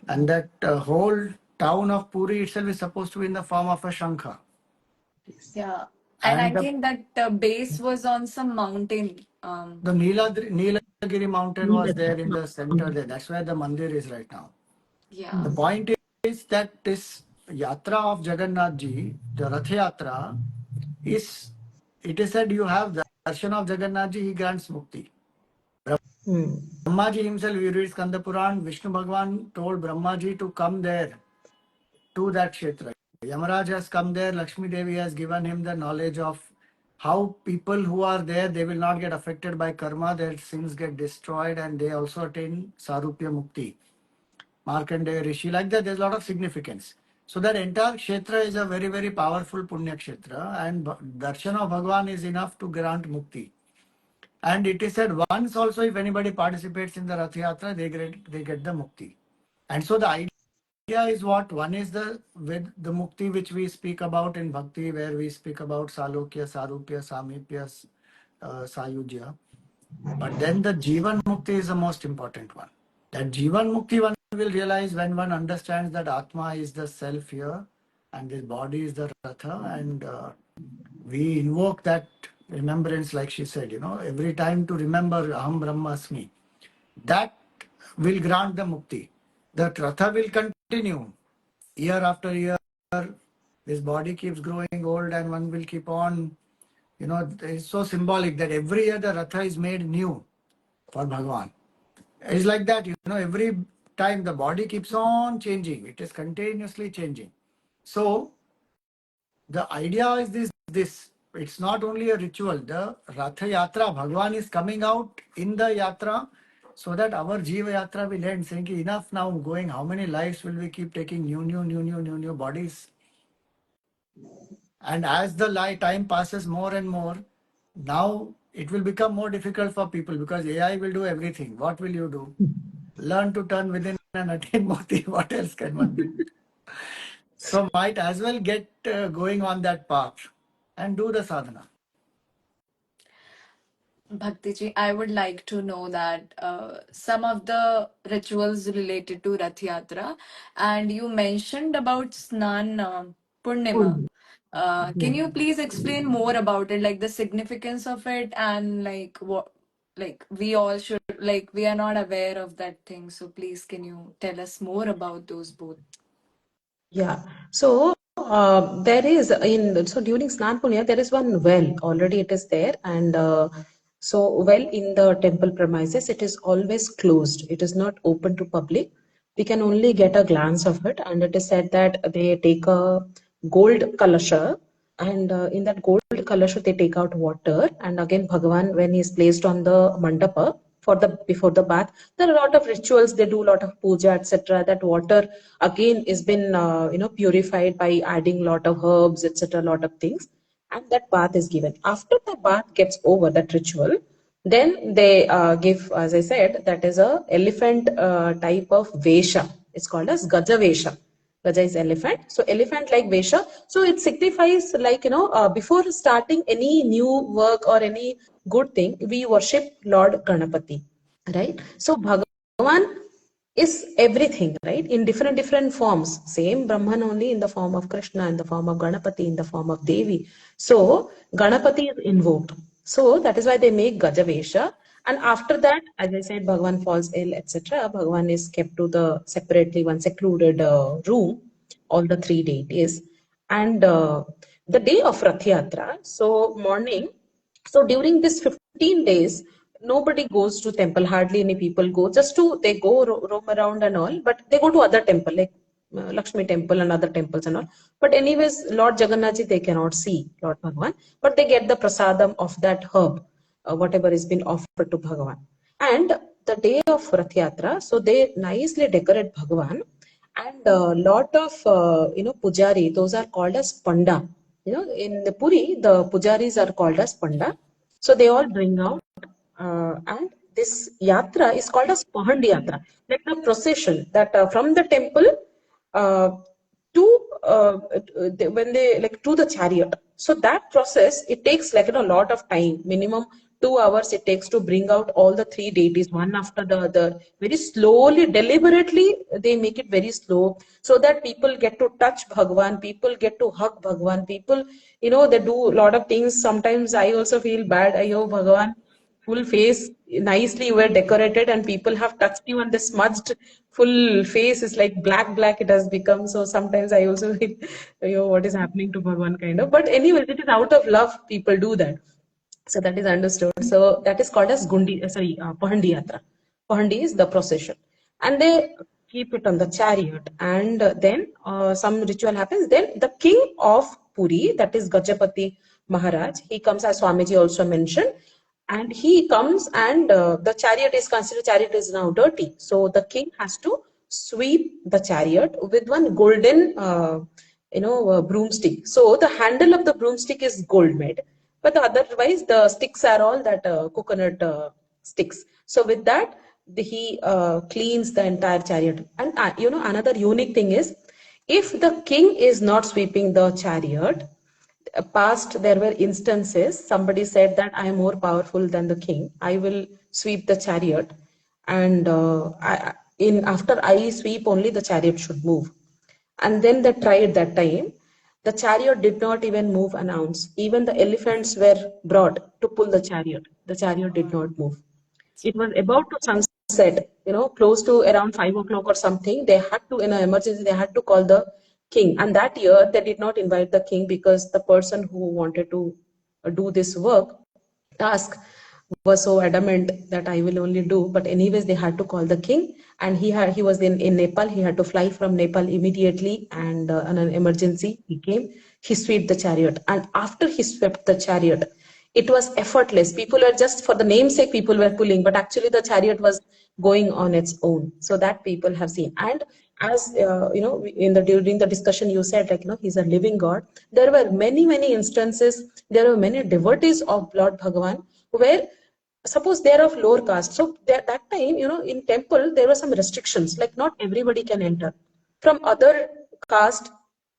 S1: And that whole town of Puri itself is supposed to be in the form of a Shankha.
S2: Yeah. And I
S1: And
S2: think that base was on some mountain.
S1: the Nilagiri mountain was there in the center there. That's where the mandir is right now.
S2: Yeah.
S1: The point is that this Yatra of Jagannath Ji, the Rath Yatra, it is said you have the darshan of Jagannath Ji, he grants mukti. Brahma Ji himself, you read Skanda Puran, Vishnu Bhagavan told Brahma Ji to come there to that Kshetra. Yamaraj has come there, Lakshmi Devi has given him the knowledge of how people who are there, they will not get affected by karma, their sins get destroyed and they also attain Sarupya Mukti. Markandeya Rishi, like that, there's a lot of significance. So that entire Kshetra is a very, very powerful Punya Kshetra, and Darshan of Bhagavan is enough to grant Mukti. And it is said once also, if anybody participates in the Rath Yatra, they get the Mukti. And so the idea is what? One is the with the mukti which we speak about in Bhakti, where we speak about Salokya, Sarupya, Samipya, Sayujya. But then the Jivan Mukti is the most important one. That Jivan Mukti one will realize when one understands that Atma is the self here and this body is the Ratha, and we invoke that remembrance, like she said, every time to remember Aham Brahmasmi. That will grant the Mukti. The Ratha will continue year after year. This body keeps growing old and one will keep on, it's so symbolic that every year the Ratha is made new for Bhagavan. It's like that, every time the body keeps on changing. It is continuously changing. So the idea is this. It's not only a ritual. The Rath Yatra, Bhagavan is coming out in the Yatra so that our Jiva Yatra will end, saying enough now going. How many lives will we keep taking new bodies? And as the time passes more and more, now it will become more difficult for people because AI will do everything. What will you do? Learn to turn within and attain mukti. What else can one do? So might as well get going on that path and do the sadhana.
S2: Bhakti ji, I would like to know that some of the rituals related to Rath Yatra, and you mentioned about Snan Purnima. Can you please explain more about it, like the significance of it, and like what, like we all should, like we are not aware of that thing. So please, can you tell us more about those both?
S3: Yeah. So there is during Snan Punya there is one well already it is there, and so well in the temple premises it is always closed. It is not open to public. We can only get a glance of it, and it is said that they take a gold kalasha, and in that gold kalasha they take out water, and again Bhagavan, when he is placed on the mandapa for the before the bath, there are a lot of rituals. They do a lot of puja, etc. That water again is been purified by adding a lot of herbs, etc. A lot of things, and that bath is given. After the bath gets over, that ritual, then they give, as I said, that is a elephant type of vesha. It's called as gaja vesha. Gaja is elephant. So elephant like vesha. So it signifies like, before starting any new work or any good thing, we worship Lord Ganapati, right? So Bhagavan is everything, right? In different forms. Same Brahman only in the form of Krishna, in the form of Ganapati, in the form of Devi. So Ganapati is invoked. So that is why they make Gajavesha. And after that, as I said, Bhagavan falls ill, etc. Bhagavan is kept to the separately one secluded room, all the three deities. And the day of Rath Yatra, so morning, so during this 15 days, nobody goes to temple, hardly any people go, just to, they go roam around and all, but they go to other temple, like Lakshmi temple and other temples and all. But anyways, Lord Jagannath Ji, they cannot see Lord Bhagavan, but they get the prasadam of that herb, whatever is been offered to Bhagavan. And the day of Rath Yatra, so they nicely decorate Bhagavan, and a lot of pujari, those are called as panda. In the Puri, the pujaris are called as panda. So they all bring out, and this yatra is called as Pahandi yatra, like the procession that from the temple uh, to when they like to the chariot. So that process, it takes like a lot of time, minimum 2 hours it takes to bring out all the three deities one after the other. Very slowly, deliberately they make it very slow, so that people get to touch Bhagavan, people get to hug Bhagavan, people, they do a lot of things. Sometimes I also feel bad. I hope Bhagavan full face nicely were decorated and people have touched you, and the smudged full face is like black it has become. So sometimes I also feel, what is happening to Bhagavan kind of. But anyways, it is out of love people do that. So that is understood. So that is called as Pahandi Yatra. Pahandi is the procession. And they keep it on the chariot. And then some ritual happens. Then the king of Puri, that is Gajapati Maharaj, he comes, as Swamiji also mentioned. And he comes, and the chariot is considered, chariot is now dirty. So the king has to sweep the chariot with one golden broomstick. So the handle of the broomstick is gold made, but otherwise the sticks are all that coconut sticks. So with that, he cleans the entire chariot. And another unique thing is, if the king is not sweeping the chariot, past there were instances somebody said that I am more powerful than the king, I will sweep the chariot, and after I sweep only the chariot should move. And then they tried that time. The chariot did not even move an ounce. Even the elephants were brought to pull the chariot. The chariot did not move. It was about to sunset, close to around 5 o'clock or something. They had to, in an emergency, they had to call the king. And that year, they did not invite the king because the person who wanted to do this task, was so adamant that I will only do. But anyways, they had to call the king, and he was in Nepal. He had to fly from Nepal immediately, and on an emergency, he came. He swept the chariot, and after he swept the chariot, it was effortless. People were just, for the namesake, people were pulling, but actually the chariot was going on its own. So that people have seen. And as during the discussion, you said, like, he's a living God. There were many instances. There were many devotees of Lord Bhagavan where, suppose they are of lower caste. So that time, in temple, there were some restrictions, like not everybody can enter. From other caste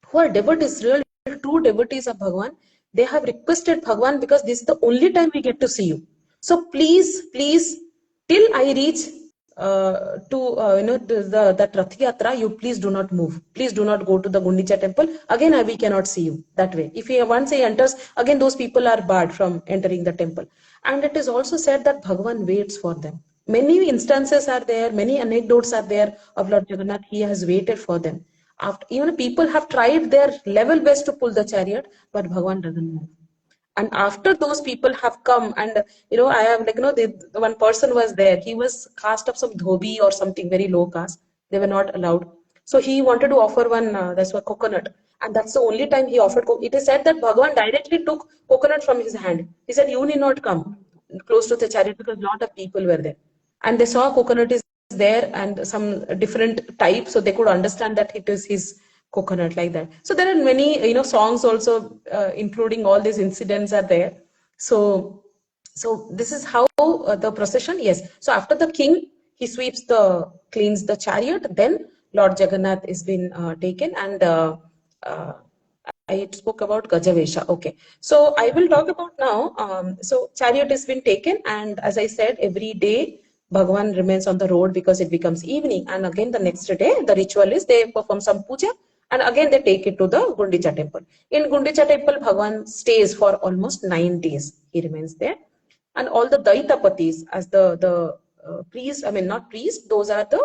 S3: who are devotees, real true devotees of Bhagavan, they have requested Bhagavan, because this is the only time we get to see you. So please, till I reach that Rath Yatra, you please do not move. Please do not go to the Gundicha temple. Again, we cannot see you that way. If once he enters, again those people are barred from entering the temple. And it is also said that Bhagavan waits for them. Many instances are there, many anecdotes are there of Lord Jagannath. He has waited for them. After, even people have tried their level best to pull the chariot, but Bhagavan doesn't move. And after those people have come, and I have the one person was there. He was caste of some dhobi or something very low caste. They were not allowed. So he wanted to offer one, that's a coconut, and that's the only time he offered. It is said that Bhagavan directly took coconut from his hand. He said, "You need not come close to the chariot," because a lot of people were there, and they saw coconut is there and some different type, so they could understand that it is his coconut, like that. So there are many songs also, including all these incidents are there. So this is how the procession. Yes, so after the king, he cleans the chariot, then Lord Jagannath is been taken, and I spoke about Gajavesha. Okay, so I will talk about now. So chariot has been taken, and as I said, every day Bhagavan remains on the road because it becomes evening, and again the next day the ritual is they perform some puja, and again they take it to the Gundicha temple. In Gundicha temple, Bhagavan stays for almost 9 days. He remains there, and all the Daitapatis, as the priests, not priests, those are the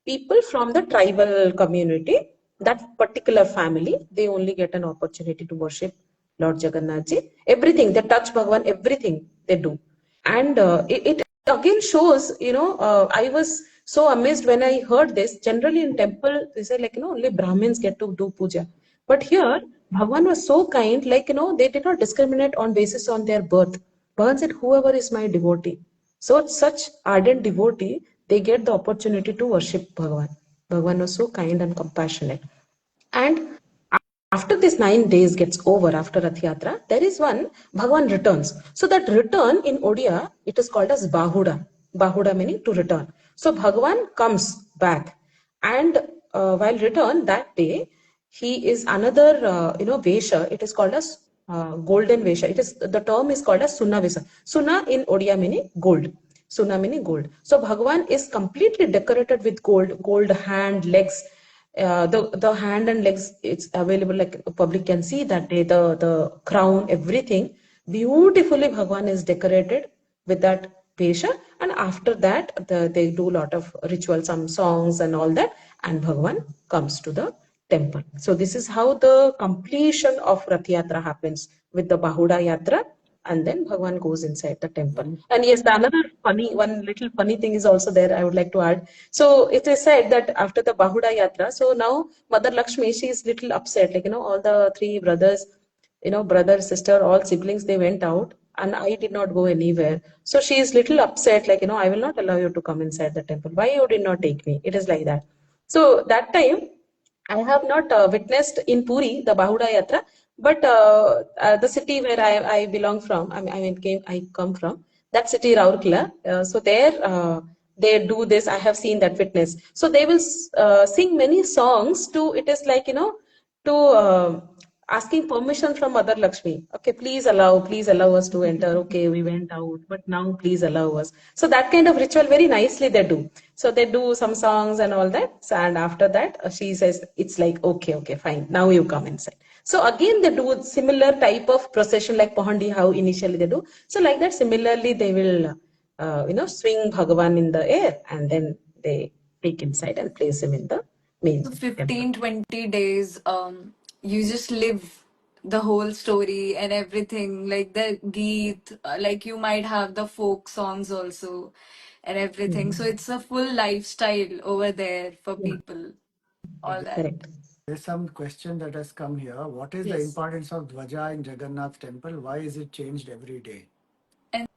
S3: people from the tribal community, that particular family, they only get an opportunity to worship Lord Jagannath Ji. Everything, they touch Bhagavan, everything they do. And it again shows, I was so amazed when I heard this. Generally in temple, they say, like, only Brahmins get to do puja. But here, Bhagavan was so kind, like, they did not discriminate on basis on their birth. Bhagavan said, whoever is my devotee. So such ardent devotee, they get the opportunity to worship Bhagavan. Bhagavan was so kind and compassionate. And after this 9 days gets over, after Rath Yatra, there is one, Bhagavan returns. So that return in Odia, it is called as Bahuda. Bahuda meaning to return. So Bhagavan comes back. And while return that day, he is another, Vesha. It is called as golden Vesha. The term is called as Sunna Vesha. Sunna in Odia meaning gold. Sunna meaning gold. So Bhagavan is completely decorated with gold hand, legs. The hand and legs, it's available, like public can see that day, the crown, everything beautifully Bhagavan is decorated with that Vesha. And after that they do a lot of rituals, some songs and all that, and Bhagavan comes to the temple. So this is how the completion of Rath Yatra happens, with the Bahuda Yatra, and then Bhagavan goes inside the temple. And yes, the another one little funny thing is also there, I would like to add. So it is said that after the Bahuda Yatra, so now Mother Lakshmi, she is little upset, like, all the 3 brothers, brother, sister, all siblings, they went out, and I did not go anywhere. So she is little upset, like, I will not allow you to come inside the temple. Why you did not take me? It is like that. So that time, I have not witnessed in Puri the Bahuda Yatra, but the city where I belong from, I come from, that city Raurkela. So there they do this. I have seen that witness. So they will sing many songs to, it is like, to asking permission from Mother Lakshmi. Okay, please allow us to enter. Okay, we went out, but now please allow us. So that kind of ritual very nicely they do. So they do some songs and all that. So, and after that, she says, it's like, okay, fine. Now you come inside. So again, they do similar type of procession like Pahandi, how initially they do. So like that, similarly, they will, swing Bhagavan in the air and then they take inside and place him in the main
S2: So
S3: temple.
S2: 15, 20 days, you just live the whole story and everything, like the geet, like you might have the folk songs also and everything. So it's a full lifestyle over there for
S3: Yeah,
S2: people, all that.
S3: correct.
S1: There's some question that has come here. What is the
S3: Yes.
S1: importance of Dhwaja in Jagannath temple? Why is it changed every day?
S2: And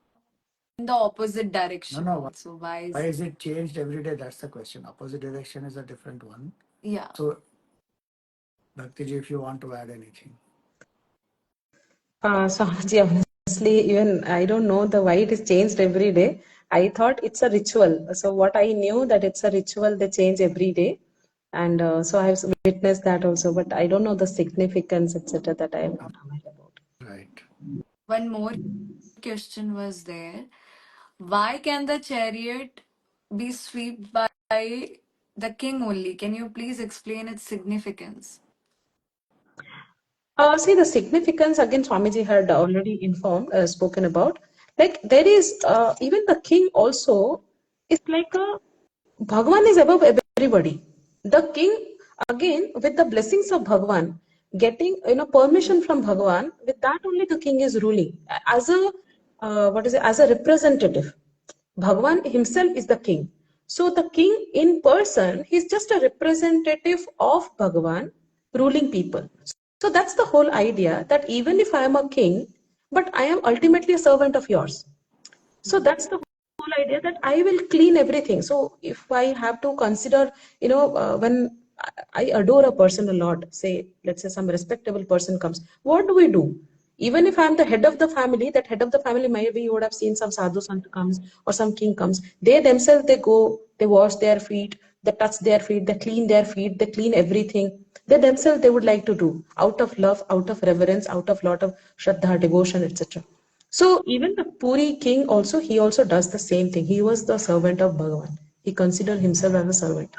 S2: in the opposite direction
S1: No.
S2: also. Why
S1: Why
S2: is
S1: is it changed every day? That's the question. Opposite direction is a different one.
S2: yeah.
S1: So, Bhaktiji, if you want to add anything.
S3: Swamiji, honestly, even I don't know the why it is changed every day. I thought it's a ritual. So what I knew that it's a ritual they change every day, and so I've witnessed that also. But I don't know the significance, etc. That I am not aware about.
S1: Right.
S2: One more question was there. Why can the chariot be swept by the king only? Can you please explain its significance?
S3: See the significance again. Swamiji had already informed, spoken about. Like there is even the king also is like a Bhagavan is above everybody. The king again with the blessings of Bhagavan, getting permission from Bhagavan. With that only the king is ruling as a as a representative. Bhagavan himself is the king. So the king in person, he's just a representative of Bhagavan ruling people. So that's the whole idea that even if I am a king, but I am ultimately a servant of yours. So that's the whole idea that I will clean everything. So if I have to consider, when I adore a person a lot, say, let's say some respectable person comes, what do we do? Even if I'm the head of the family, that head of the family, maybe you would have seen some sadhu sant comes or some king comes. They themselves, they go, they wash their feet, they touch their feet, they clean their feet, they clean everything. They themselves, they would like to do out of love, out of reverence, out of lot of shraddha, devotion, etc. So even the Puri king also, he also does the same thing. He was the servant of Bhagavan. He considered himself as a servant.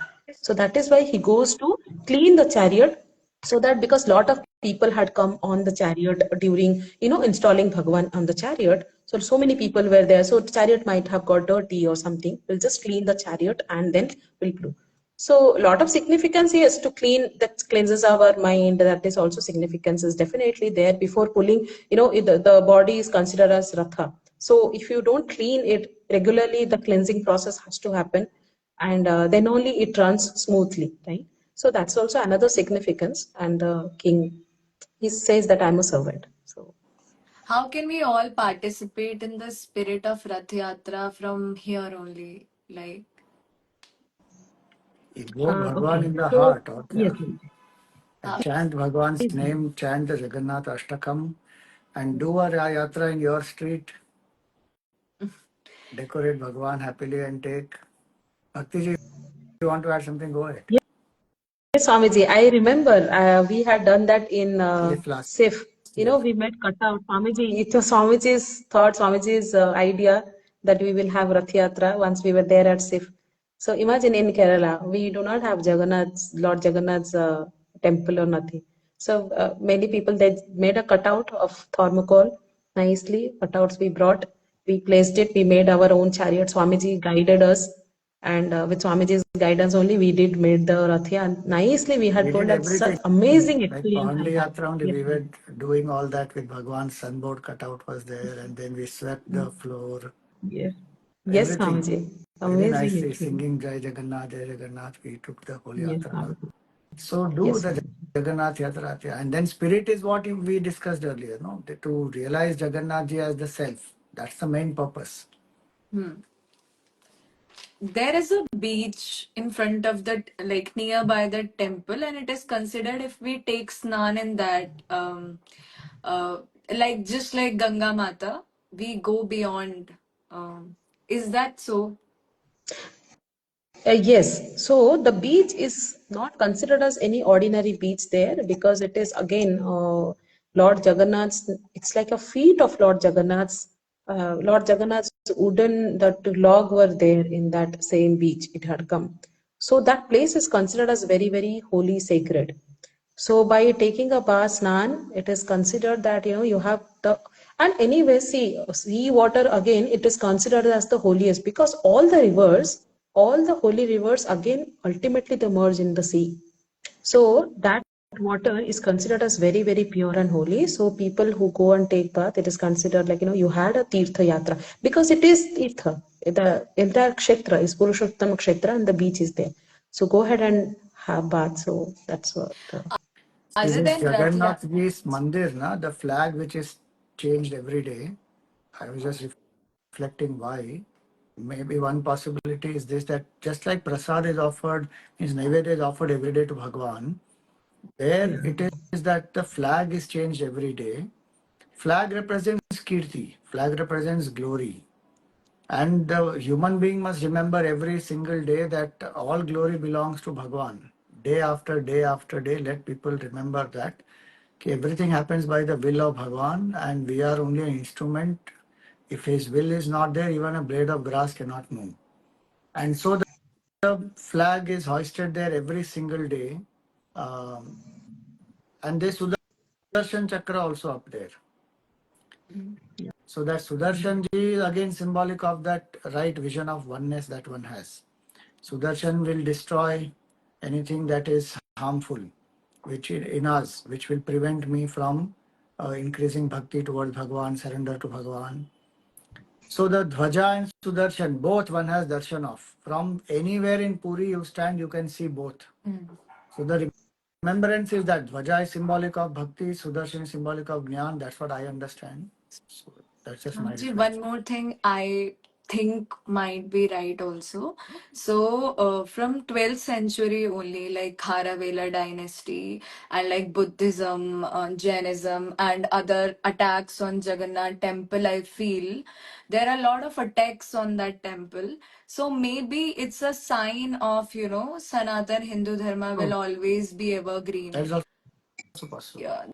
S3: So that is why he goes to clean the chariot, so that because lot of people had come on the chariot during, installing Bhagavan on the chariot. So many people were there. So the chariot might have got dirty or something. We'll just clean the chariot and then we'll do. So a lot of significance, yes, to clean, that cleanses our mind. That is also significance is definitely there before pulling, the body is considered as ratha. So if you don't clean it regularly, the cleansing process has to happen, and then only it runs smoothly, right? So that's also another significance. And the king, he says that I'm a servant. So
S2: How can we all participate in the spirit of Rath Yatra from here only? Like,
S1: Invoke Bhagwan
S3: okay.
S1: in the
S3: So
S1: heart, or
S3: yes,
S1: kya? And
S2: how?
S1: chant Bhagwan's name, chant the Jagannath Ashtakam, and do a Yatra in your street. Decorate Bhagwan happily and take. Bhaktiji, you want to add something? Go ahead.
S3: yes, Swamiji, I remember we had done that in
S1: If last
S3: SIF.
S1: year.
S3: We met cutout. Swamiji, it was Swamiji's thought, Swamiji's idea that we will have Rath Yatra once we were there at SIF. So imagine in Kerala, we do not have Lord Jagannath's temple or nothing. So many people, they made a cutout of thermocol nicely. Cutouts we brought, we placed it, we made our own chariot. Swamiji guided us, and with Swamiji's guidance only, we did made the Rathya. And nicely, we had
S1: We
S3: told
S1: did
S3: that such
S1: everything.
S3: amazing
S1: Like
S3: experience I
S1: Pahandi
S3: had.
S1: Yatra only,
S3: Yes,
S1: we were doing all that with Bhagwan's sunboard cutout was there, and then we swept the floor,
S3: yes, yes,
S1: everything.
S3: Swamiji.
S1: Very
S3: Amazing
S1: nicely
S3: experience.
S1: singing Jai Jagannath. We took the whole
S3: Yes,
S1: Yatra.
S3: Swamiji.
S1: So do
S3: Yes,
S1: the
S3: Swamiji.
S1: Jagannath Yatra. And then spirit is what we discussed earlier, no? To realize Jagannath Ji as the self. That's the main purpose.
S2: Hmm. There is a beach in front of the, like nearby the temple, and it is considered if we take snan in that, uh, like just like Ganga Mata, we go beyond. Is that so?
S3: Yes, so the beach is not considered as any ordinary beach there because it is again Lord Jagannath's, it's like a feet of Lord Jagannath's. Lord Jagannath's wooden that log were there in that same beach, it had come. So that place is considered as very, very holy, sacred. So by taking a bath snan, it is considered that you have the, and anyway, see, sea water again, it is considered as the holiest because all the holy rivers again ultimately they merge in the sea. So that water is considered as very, very pure and holy. So people who go and take bath, it is considered like you had a Tirtha Yatra because it is Tirtha. The entire kshetra is Purushottam kshetra and the beach is there. So go ahead and have bath. So that's what.
S1: See,
S2: Other
S1: this
S2: than Rath Yatra,
S1: Jagannath Ji's mandir, na, the flag which is changed every day. I was just reflecting why. Maybe one possibility is this, that just like prasad is offered, his naivedya is offered every day to Bhagavan, there it is that the flag is changed every day. Flag represents kirti, flag represents glory. And the human being must remember every single day that all glory belongs to Bhagavan. Day after day after day, let people remember that everything happens by the will of Bhagavan and we are only an instrument. If his will is not there, even a blade of grass cannot move. And so the flag is hoisted there every single day. And there's Sudarshan Chakra also up there. So that Sudarshan ji is again symbolic of that right vision of oneness that one has. Sudarshan will destroy anything that is harmful, which in us, which will prevent me from increasing bhakti towards Bhagavan, surrender to Bhagavan. So the Dhwaja and Sudarshan, both one has darshan of. From anywhere in Puri you stand, you can see both. So the remembrance is that Dhwaja is symbolic of bhakti, Sudarshan is symbolic of jnana. That's what I understand. So that's just my
S2: Swamiji,
S1: reflection.
S2: one more thing I think might be right also. So, from 12th century only, like Kharavela dynasty and like Buddhism, Jainism, and other attacks on Jagannath temple, I feel there are a lot of attacks on that temple. So maybe it's a sign of, Sanatan Hindu Dharma will always be
S1: That
S2: evergreen.
S1: is also possible.
S2: Yeah,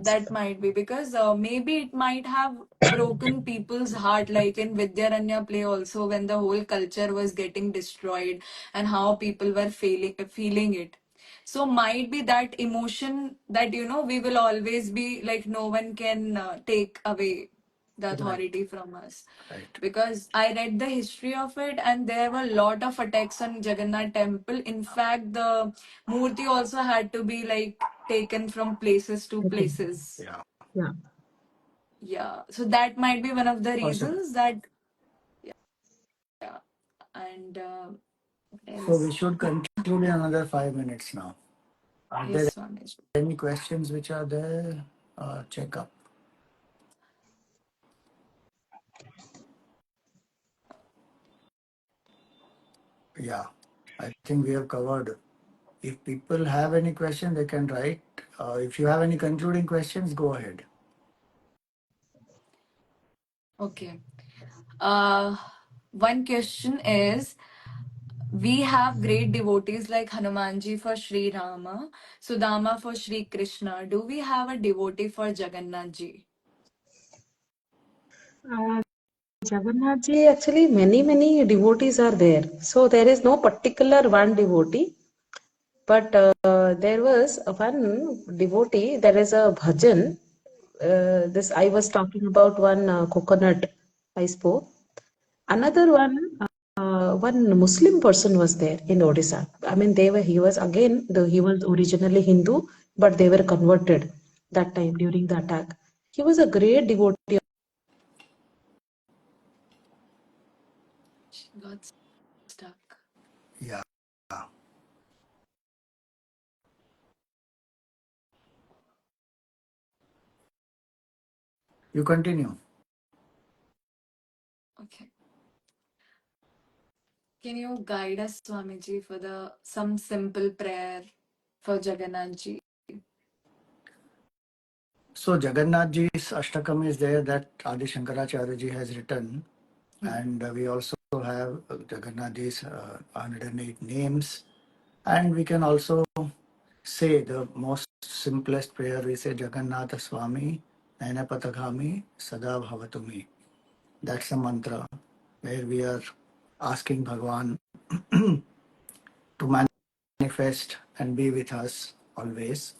S2: that might be because maybe it might have broken people's heart, like in Vidyaranya play also, when the whole culture was getting destroyed and how people were feeling it. So might be that emotion that we will always be like no one can take away the authority from us.
S1: Right.
S2: Because I read the history of it and there were a lot of attacks on Jagannath temple. In fact, the Murti also had to be like taken from places to places.
S1: Yeah.
S3: Yeah.
S2: Yeah. So that might be one of the
S1: Possible.
S2: reasons that, yeah. And what
S1: So we
S2: else?
S1: should conclude in another 5 minutes now. Are there
S2: Yes, Swamiji.
S1: any questions which are there? Check up. Yeah, I think we have covered. If people have any question, they can write. If you have any concluding questions, go ahead.
S2: Okay. Uh, One question is, we have great devotees like Hanumanji for Sri Rama, Sudama for Sri Krishna. Do we have a devotee for Jagannath ji?
S3: Jagannath ji, actually, many devotees are there. So there is no particular one devotee, but there was one devotee. There is a bhajan. This I was talking about one coconut. I spoke. Another one, one Muslim person was there in Odisha. I mean, they were. He was again. He was originally Hindu, but they were converted that time during the attack. He was a great devotee.
S2: She got stuck.
S1: Yeah. You continue.
S2: Okay. Can you guide us, Swamiji, for the some simple prayer for Jagannath ji?
S1: So Jagannath Ji's Ashtakam is there that Adi Shankaracharya ji has written, and we also also have Jagannath Ji's 108 names, and we can also say the most simplest prayer. We say Jagannatha Swami Nayana Pathagami Sada Bhavatu me. That's a mantra where we are asking Bhagavan to manifest and be with us always.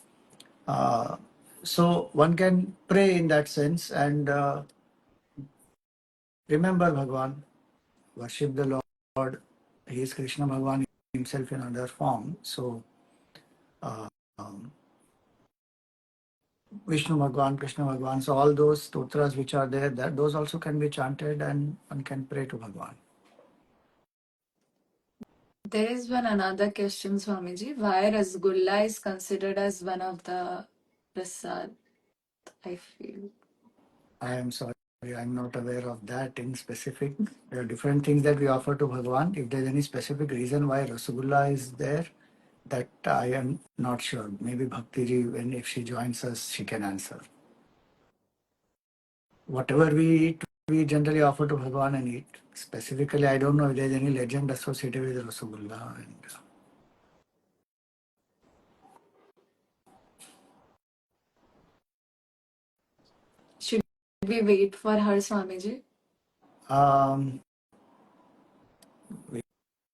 S1: Uh, so one can pray in that sense and remember Bhagavan, worship the Lord. He is Krishna Bhagavan himself in another form. So um, Vishnu Bhagavan, Krishna Bhagavan. So all those stotras which are there, that those also can be chanted and one can pray to Bhagavan.
S2: There is one another question, Swamiji. Why Rasgulla is considered as one of the Prasad, I feel.
S1: I am sorry, I'm not aware of that in specific. There are different things that we offer to Bhagavan. If there's any specific reason why Rasgulla is there, that I am not sure. Maybe Bhakti ji, when if she joins us, she can answer. Whatever we eat, we generally offer to Bhagavan and eat. Specifically, I don't know if there's any legend associated with Rasgulla. And
S2: Should we wait for her, Swamiji?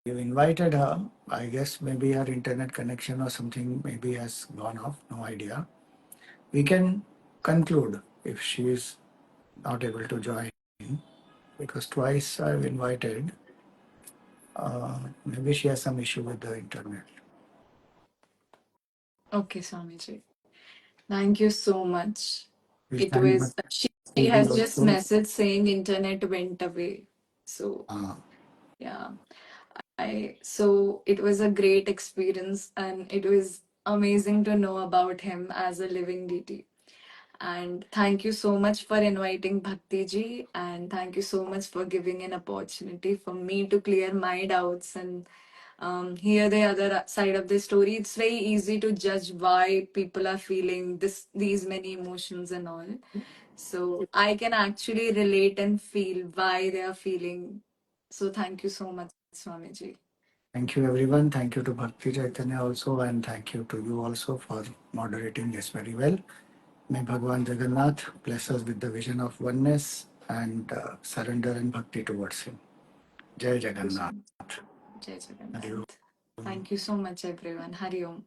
S1: We've invited her. I guess maybe her internet connection or something maybe has gone off. No idea. We can conclude if she is not able to join because twice I've invited. Maybe she has some issue with the internet.
S2: Okay, Swamiji. Thank you so much.
S1: We'll
S2: It
S1: thank
S2: was, she
S1: Bhakti
S2: has just
S1: also.
S2: messaged saying internet went away. So,
S1: Uh,
S2: yeah. So it was a great experience and it was amazing to know about him as a living deity. And thank you so much for inviting Bhakti ji, and thank you so much for giving an opportunity for me to clear my doubts and hear the other side of the story. It's very easy to judge why people are feeling these many emotions and all. So I can actually relate and feel why they are feeling. So thank you so much, Swamiji.
S1: Thank you, everyone. Thank you to Bhakti Chaitanya also, and thank you to you also for moderating this very well. May Bhagavan Jagannath bless us with the vision of oneness and surrender and bhakti towards him. Jai
S2: Thank you so
S1: Jagannath.
S2: much. Jai
S1: Hari Om.
S2: Jagannath. Thank you so much, everyone. Hari Om.